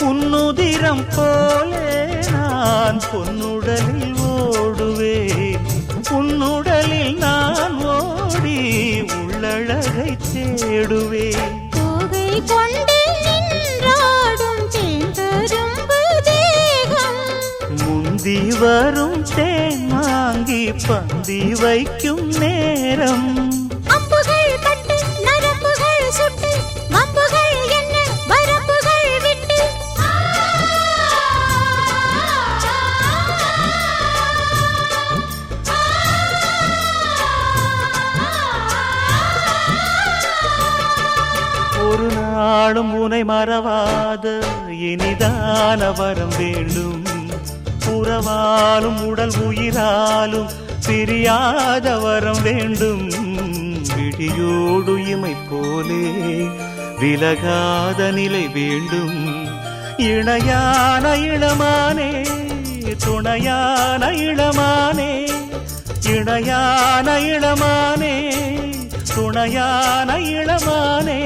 உன்னுதிரம் போலே நான் பொன்னுடலில் ஓடுவேன். உன்னுடலில் நான் ஓடி உள்ளழகை தேடுவேன். தோகை கொண்டு நின்றாடும் தேங்கரும்பு தேகம், முந்தி வரும் தேன் வாங்கி பந்தி வைக்கும் நேரம். அம்புகள் பட்டு நரம்புகள் சுட்டு வம்புகள் என்ன வரம்புகள் விட்டு. ஒரு நாளும் உனை மறவாத இனிதான வரம் வேண்டும். உறவாலும் உடல் உயிராலும் பிரியாத வரம் வேண்டும். விடியோடு இமை போலே விலகாத நிலை வேண்டும். இணையான இளமானே துணையான இளமானே, இணையான இளமானே துணையான இளமானே.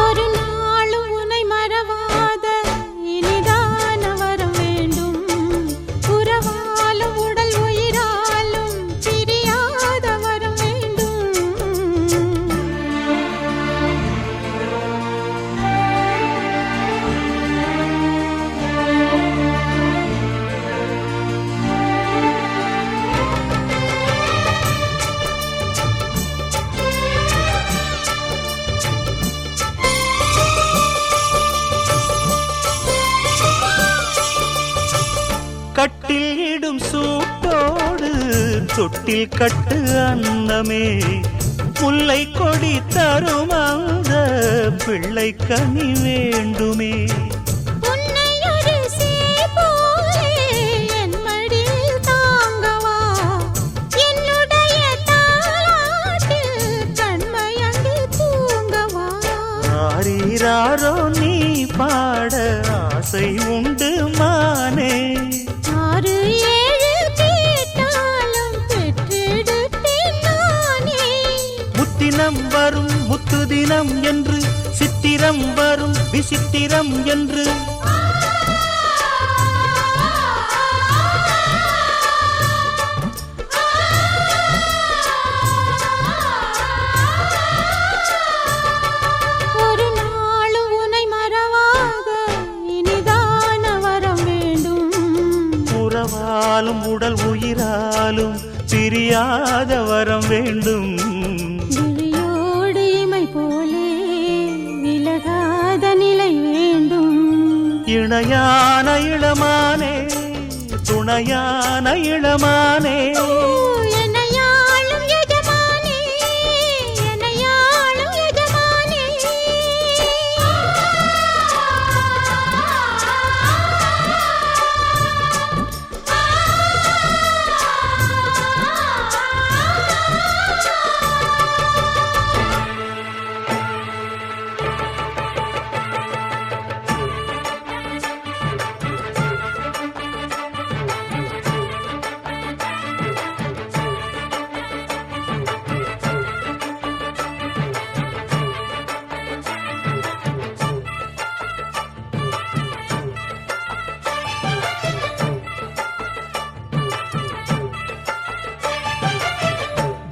ஒரு நாளும் உனை மறவாத இனிதான வரம் வேண்டும். உறவாலும் உடல் உயிராலும் பிரியாத வரம் வேண்டும். கட்டில் இடும் சூட்டோடு தொட்டில் கட்டு அன்னமே. முல்லை கொடி தரும் அந்த பிள்ளை கனி வேண்டுமே. உன்னை ஒரு சேய் போலே என் மடியில் தாங்கவா, என்னுடைய தாலாட்டில் கண்மயங்கி தூங்கவா. ஆரீராரோ நீ பாட ஆசை உண்டு மானே. 6 7 கேட்டாலும் பெற்றெடுத்தேன் நானே. முத்தினம் வரும் முத்து தினம் என்று, சித்திரம் வரும் விசித்திரம் என்று. ஒரு நாளும் உனை மறவாத இனிதான வரம் வேண்டும். உறவாலும் உடல் உயிராலும் பிரியாத வரம் வேண்டும். விழியோடு இமை போலே விலகாத நிலை வேண்டும். இணையான இளமானே துணையான இளமானே. என்னையாளும் எஜமானே, என்னையாளும் எஜமானே.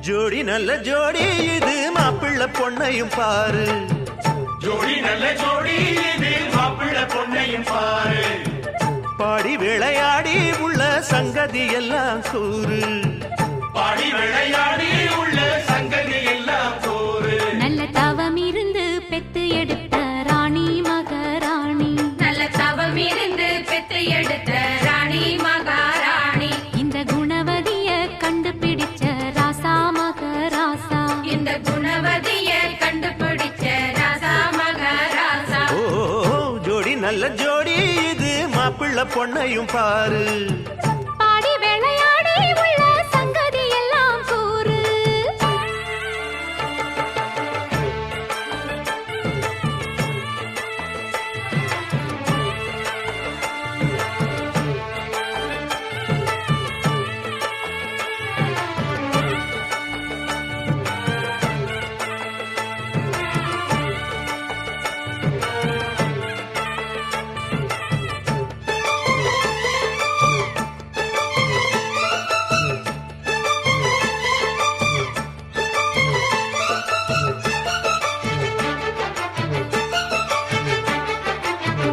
ஜோடி நல்ல ஜோடி இது, மாப்பிள்ளை பொண்ணையும் பாரு. ஜோடி நல்ல ஜோடி இது மாப்பிள்ளை பொண்ணையும் பாரு பாடி விளையாடி உள்ள சங்கதி எல்லாம் கூறு பாடி விளையாடி உள்ள சங்கதி எல்லாம் கூறு நல்ல தவம் இருந்து பெத்து எடுத்த ராணி மகாராணி நல்ல தவம் இருந்து பெத்து எடுத்த ராணி மகாராணி இந்த குணவதிய கண்டுபிடிச்ச ராசா மகராசா இந்த குணவதிய கண்டுபிடிச்ச ராசா மகராசா ஓ ஜோடி நல்ல ஜோடி இது மாப்பிள்ளை பொண்ணையும் பாரு பாடி விளையாடி உள்ள சங்கதி எல்லாம் கூறு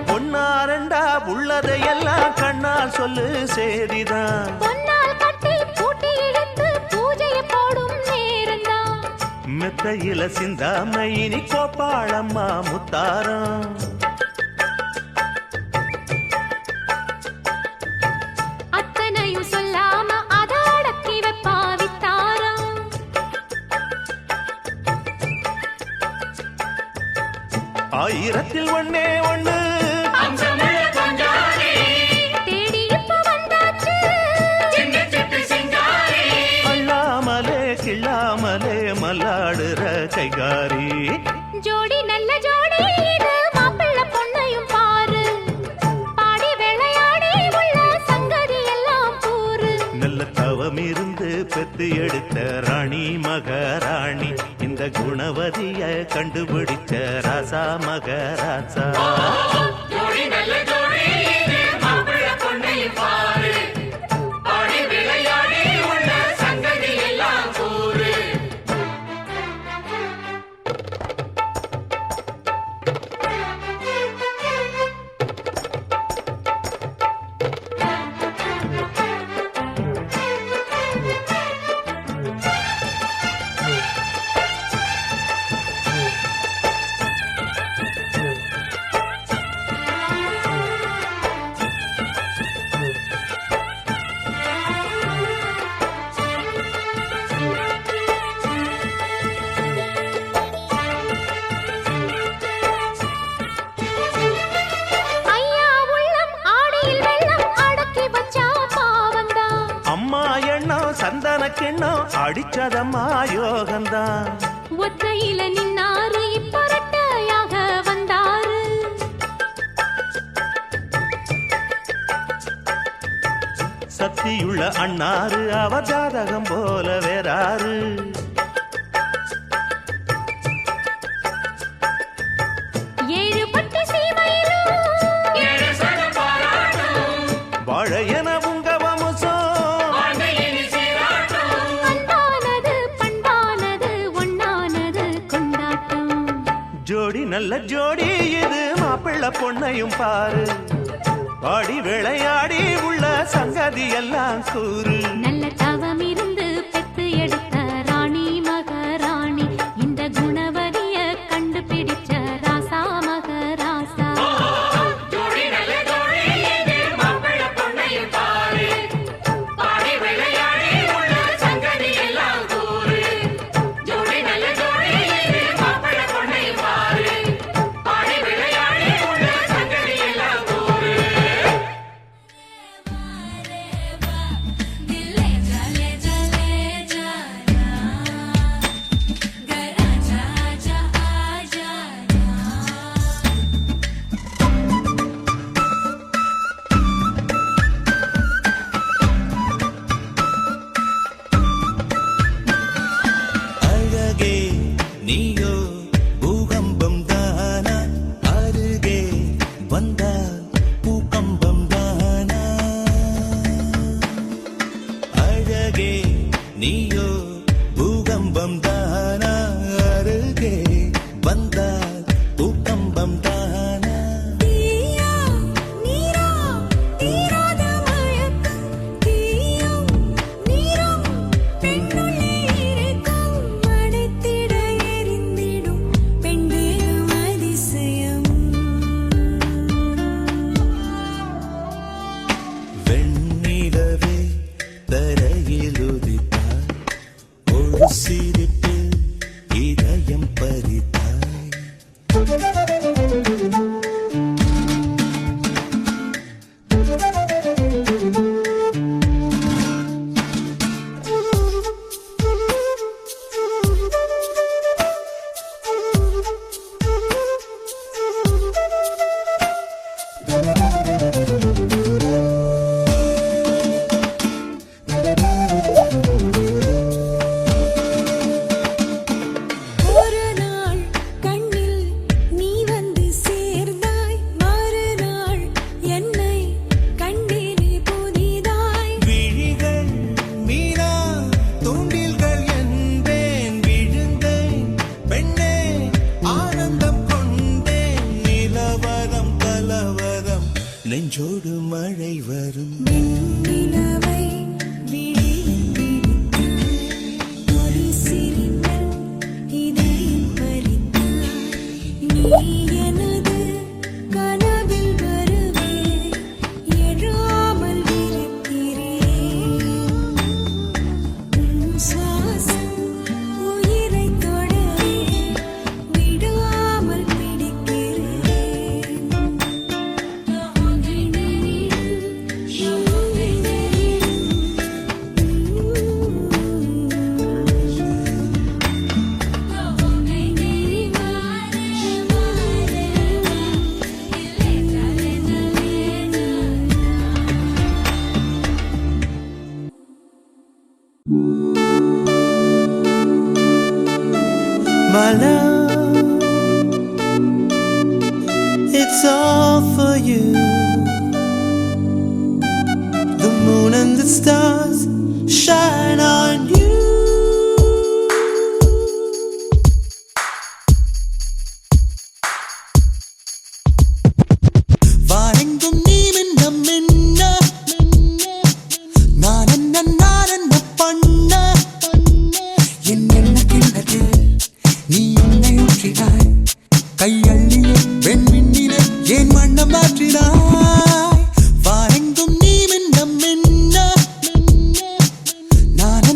பொன்னாரண்டா உள்ளதையெல்லாம் கண்ணால் சொல்லு சேதிதான் பொன்னால் கட்டி பூட்டி இழுத்து பூஜையை போடும் நேரம்தான் மெத்தையில சிந்தாம இனி கோப்பாளம்மா முத்தாரம் அத்தனையும் சொல்லாம அத அடக்கி வைப்பா வித்தாரம் ஆயிரத்தில் ஒண்ணே ஒண்ணு தேடி இப்ப வந்தாச்சு அள்ளாமலே கிள்ளாமலே மல்லாடுற கைகாரி ஜோடி நல்ல ஜோடி இது மாப்பிள்ளை பொண்ணையும் பாரு பாடி விளையாடி உள்ள சங்கதி எல்லாம் கூறு நல்ல தவம் இருந்து பெத்து எடுத்த ராணி மகாராணி இந்த குணவதிய கண்டுபிடிச்ச ராசா மகராசா ஐயா உள்ளம் ஆடியில் வெள்ளம் அடக்கி வச்சா பாவந்தான் அம்மா எண்ணம் சந்தன கிண்ணம் அடிச்சதம்மா யோகந்தான் ஒத்தையில நின்னாரு இப்ப ரெட்டையாக வந்தாரு சக்தியுள்ள அண்ணாரு அவ ஜாதகம் போல வேறாரு ஏழு பட்டு சீமையிலும் வாழையன உங்க வம்சம் அன்பானது பண்பானது ஒண்ணானது கொண்டாட்டம் ஜோடி நல்ல ஜோடி இது மாப்பிள்ளை பொண்ணையும் பாரு பாடி விளையாடி உள்ள சங்கதி எல்லாம் கூறு நல்ல தவம் இருந்து பெத்து எடுத்த ராணி மகாராணி இந்த குணவதிய கண்டுபிடிச்ச ராசா மகராசா பூகம்பம் தானா அருகே வந்தால் பூக்க சிறையில் உதித்தாய் ஒரு சிரிப்பு இதயம் பறித்தாய் ஒரு நாள் கண்ணில் நீ வந்து சேர்ந்தாய் மறுநாள் என்னை கண்டேனே புதிதாய் விழிகள் மீனா தூண்டில்கள் என்பேன் விழுந்தேன் பெண்ணே ஆனந்தம் கொண்டேன் நிலவரம் கலவரம் நெஞ்சோடு மழை வரும் நிலவை விழியில் பிடித்தாய் ஒரு சிரிப்பில் இதயம் பறித்தாய் நீ எனது கனவில் வருவே எழாமல் இருக்கிறேன் உன் சுவாசம் உயிரை தொடவே விடாமல் பிடிக்கிறேன் My love, it's all for you. The moon and the stars shine on you. வாரெங்கும் நீ மின்ன மின்ன நான் என்ன பண்ண என் எண்ண கிண்ணத்தில் நீ என்னை ஊற்றினாய் கையள்ளிய வெண்மின்னிலே ஏன் வண்ணம் மாற்றினாய் வாரெங்கும் நீ மின்ன மின்ன நான்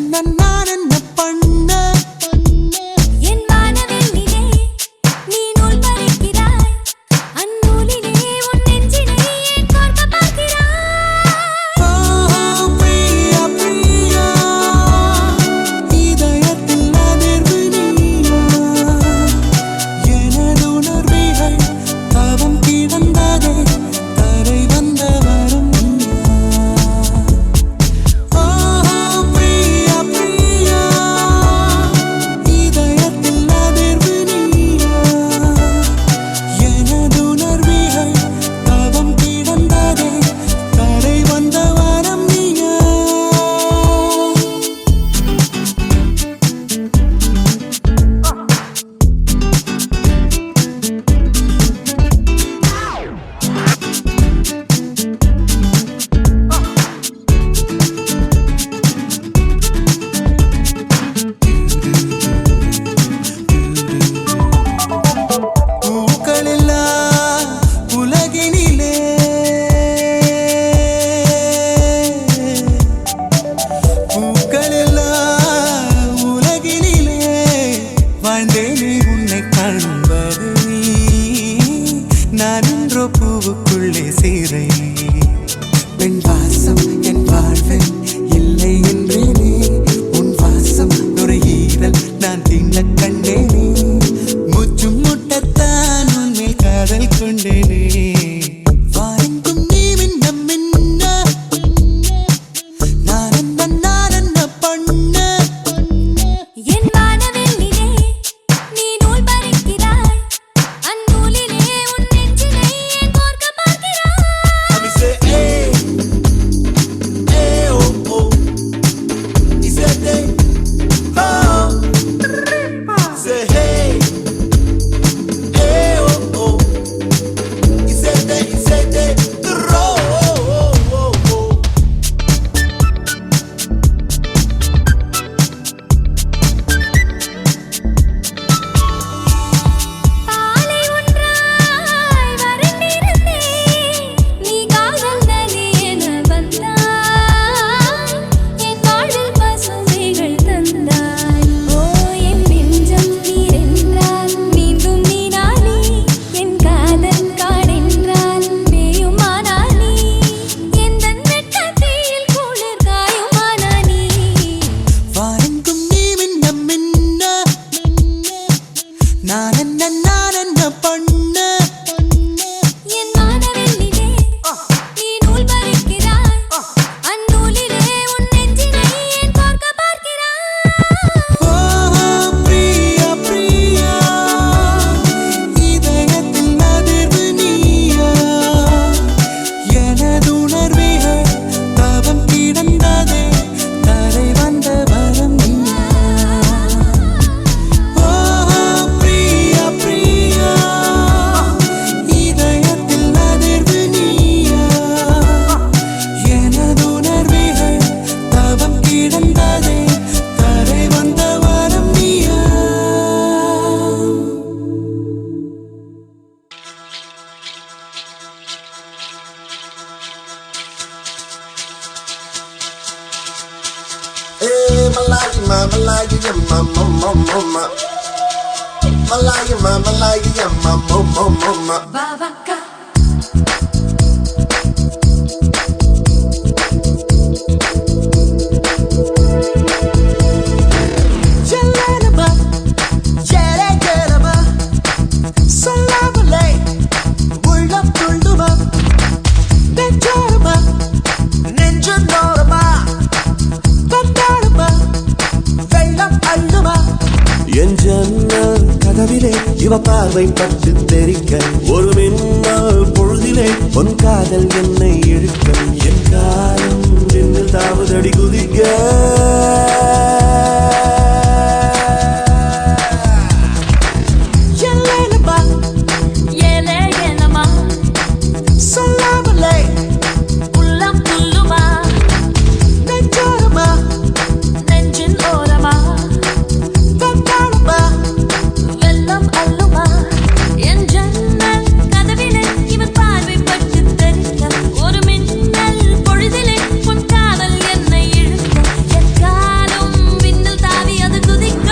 Malaya, Malaya, mama. Malaya, Malaya, mama. Vavaka. Jalanaba, jalagalaba, salamale, ullam tulluma, nechorama, nenjannorama, vandalama, vellam alluma. என் ஜன்னல் கதவிலே இவ பார்வை பட்டு தெரிக்க ஒரு மின்னல் பொழுதிலே பொன் காதல் என்னை இழுக்க என் காலம் நின்று தாவதடி குதிக்க சொல்லாமலே உள்ளம் துள்ளுமா நெஞ்சோரமா நெஞ்சின் ஓரமா வந்தாளமா வெள்ளம் அள்ளுமா என் ஜன்னல் கதவிலே இவன் பார்வை பட்டு தெரிக்க ஒரு மின்னல் பொழுதிலே உன் காதல் என்னை இழுக்க என் காலம் விண்ணில் தாவி அது குதிக்க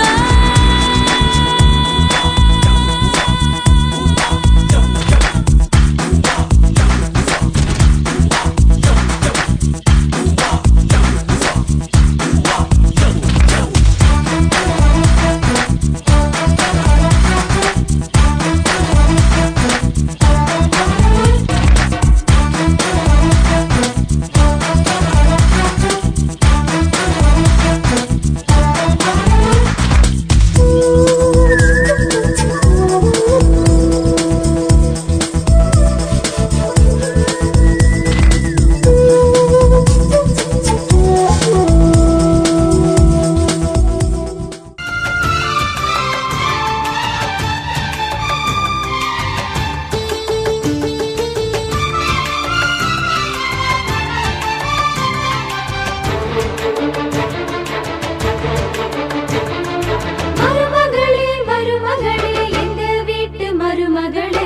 மருமகளே மருமகளே எங்க வீட்டு மருமகளே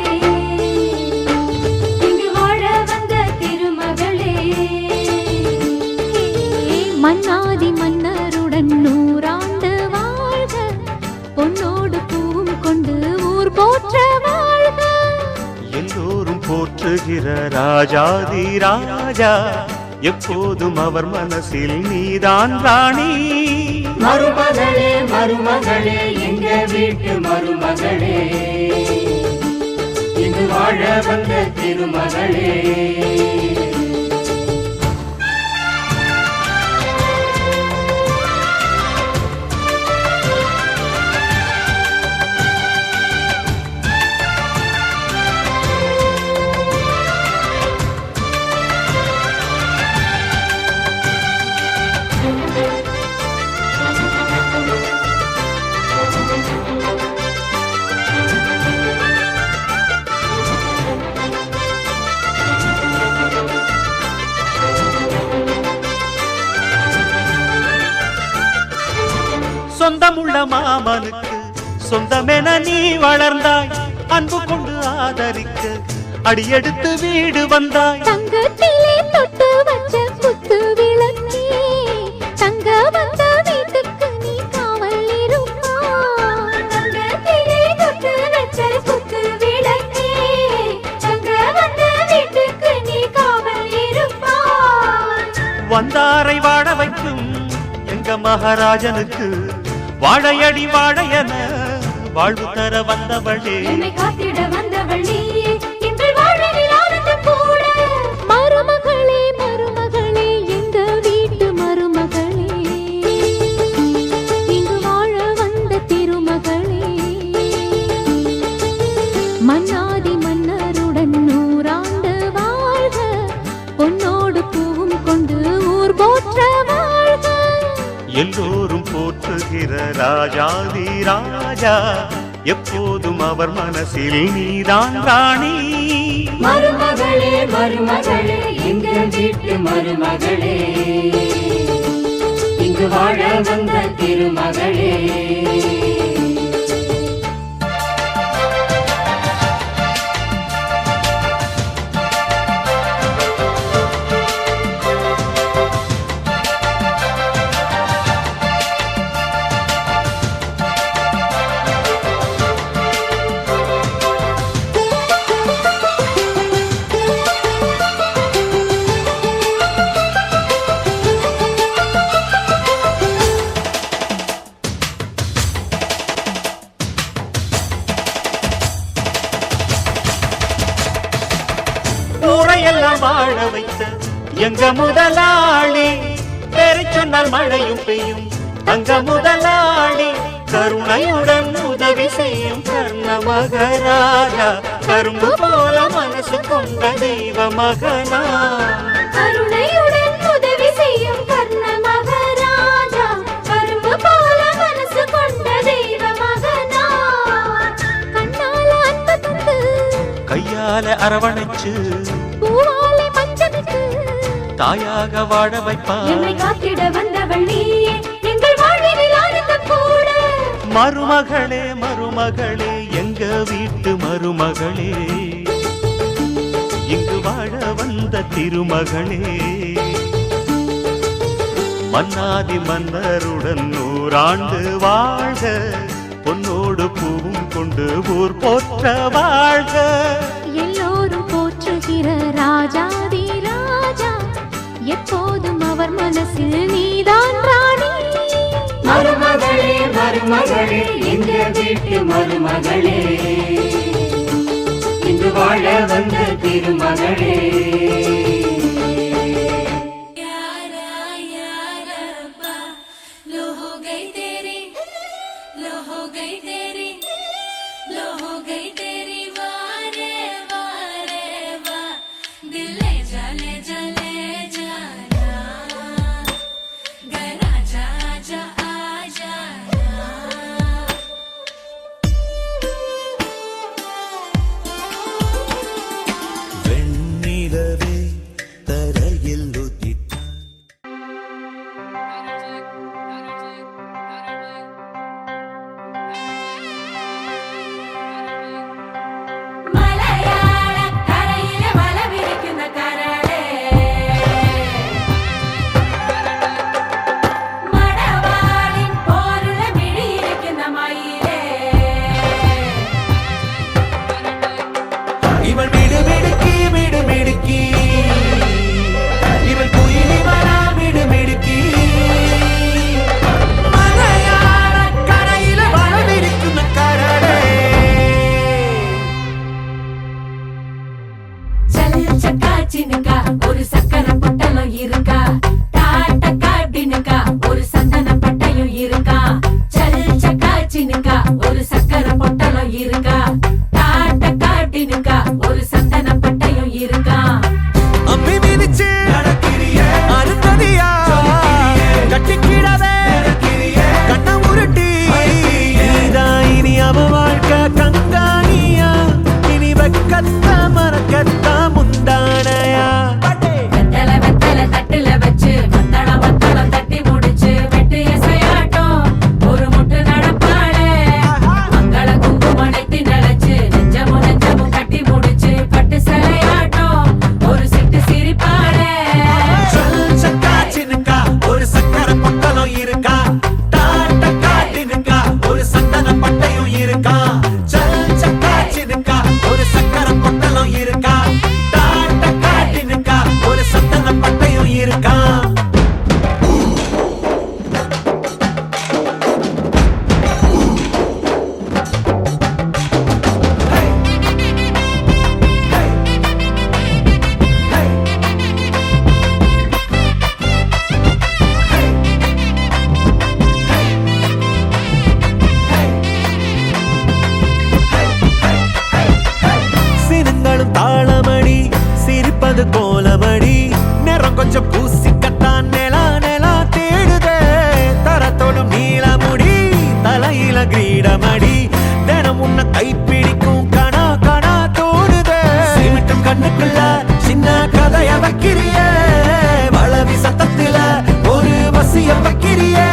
இங்கு வாழ வந்த திருமகளே மன்னாதி மன்னருடன் 100 ஆண்டு வாழ்க பொன்னோடு பூவும் கொண்டு ஊர் போற்ற வாழ்க எல்லோரும் போற்றுகிற ராஜாதி ராஜா எப்போதும் அவர் மனசில் நீதான் ராணி மருமகளே மருமகளே எங்க வீட்டு மருமகளே இங்கு வாழ வந்த திருமகளே சொந்தமுள்ள மாமனுக்கு சொந்தமென நீ வளர்ந்தாய் அன்பு கொண்டு ஆதரிக்க அடியெடுத்து வீடு வந்தாய் தங்கத்திலே தொட்டு வச்ச குத்து விளக்கே தங்க வந்த வீட்டுக்கு நீ காவல் இருப்பாய் தங்கத்திலே தொட்டு வச்ச குத்து விளக்கே தங்க வந்த வீட்டுக்கு நீ காவல் இருப்பாய் வந்தாரை வாழ வைக்கும் எங்க மகாராஜனுக்கு வாழையடி வாழையன வாழ்வு தர வந்தவளே என்னை காத்திட வந்தவள் நீயே எங்கள் வாழ்வில் ஆனந்தம் கூட மருமகளே மருமகளே எங்க வீட்டு மருமகளே இங்கு வாழ வந்த திருமகளே மன்னாதி மன்னருடன் 100 ஆண்டு வாழ்க பொன்னோடு பூவும் கொண்டு ஊர் போற்ற வாழ்க எல்லோரும் போற்றுகிற ராஜாதி ராஜா எப்போதும் அவர் மனசில் நீதான் ராணி மருமகளே மருமகளே எங்க வீட்டு மருமகளே இங்கு வாழ வந்த திருமகளே எங்க முதலாளி பேரை சொன்னால் மழையும் பெய்யும். அங்க முதலாளி கருணையுடன் உதவி செய்யும் கர்ண மகராஜா. கரும்பு போல மனசு கொண்ட தெய்வ மகனா. கருணையுடன் உதவி செய்யும் கர்ண மகராஜா. கரும்பு போல மனசு கொண்ட தெய்வ மகனா. கண்ணால அன்பு தந்து கையால அரவணைச்சு பூவாலை பஞ்சமிட்டு தாயாக வாழ வைப்பார். என்னை காத்திட வந்தவள் நீயே எங்கள் வாழ்வினில் ஆனந்தம் கூட. மருமகளே மருமகளே எங்க வீட்டு மருமகளே, இங்கு வாழ வந்த திருமகளே. மன்னாதி மன்னருடன் 100 ஆண்டு வாழ்க, பொன்னோடு பூவும் கொண்டு ஊர் போற்ற வாழ்க. எல்லோரும் போற்றுகிற ராஜாதி ராஜா, எப்போதும் அவர் மனசில் நீதான் ராணி. மருமகளே மருமகளே எங்க வீட்டு மருமகளே, இங்கு வாழ வந்த திருமகளே. ஒரு சக்கரை பொட்டலம் இருக்கா, டாட்ட காட்டினுக்கா ஒரு சந்தன பட்டையும் இருக்கா. சல் சக்கா சினுக்கா ஒரு சக்கரை பொட்டலம் இருக்கா, டாட்ட காட்டினுக்கா ஒரு சந்தன பட்டையும் இருக்கா. அம்பி மிதிச்சு அருந்ததியா கட்டிக்கிடவே கண்ண உருட்டி இனி அவ வாழ்க்கை கங்காணியா. இனி வெக்கத்த மறக்கத்த முந்தானையா. வெத்தல தட்டுல வச்சு மத்தளம் தட்டி முடிச்சு வெட்டு எசையாட்டம் ஒரு முட்டு நடப்பாளே. மங்கள குங்குமடைத்தி நினைச்சு நெஞ்சமும் கட்டி முடிச்சு பட்டு சிலையாட்டம் ஒரு சிட்டு சிரிப்பாளே. சக்கா சினுக்கா ஒரு சக்கரை பொட்டலம் இருக்கா, டாட்ட காட்டினுக்கா ஒரு சந்தன பட்டையும் இருக்கா. சக்கா சினுக்கா ஒரு சக்கரை பொட்டலம் இருக்கா, டாட்ட காட்டினுக்கா ஒரு சந்தன பட்டையும் இருக்கா. சினங்களும் தாளமடி சிரிப்பது கோலமடி, நேரம் கொஞ்சம் பூசிக்கத்தான் நிலா தேடுதே. தரத்தோடும் நீளமுடி தலையில கிரீடமடி, தினம் உன்னை கைப்பிடிக்கும் கணா தோடுதே. சிமிட்டும் கண்ணுக்குள்ள சின்ன கதைய வைக்கிறியே, வளவி சத்தத்துல ஒரு வசிய வைக்கிறியே.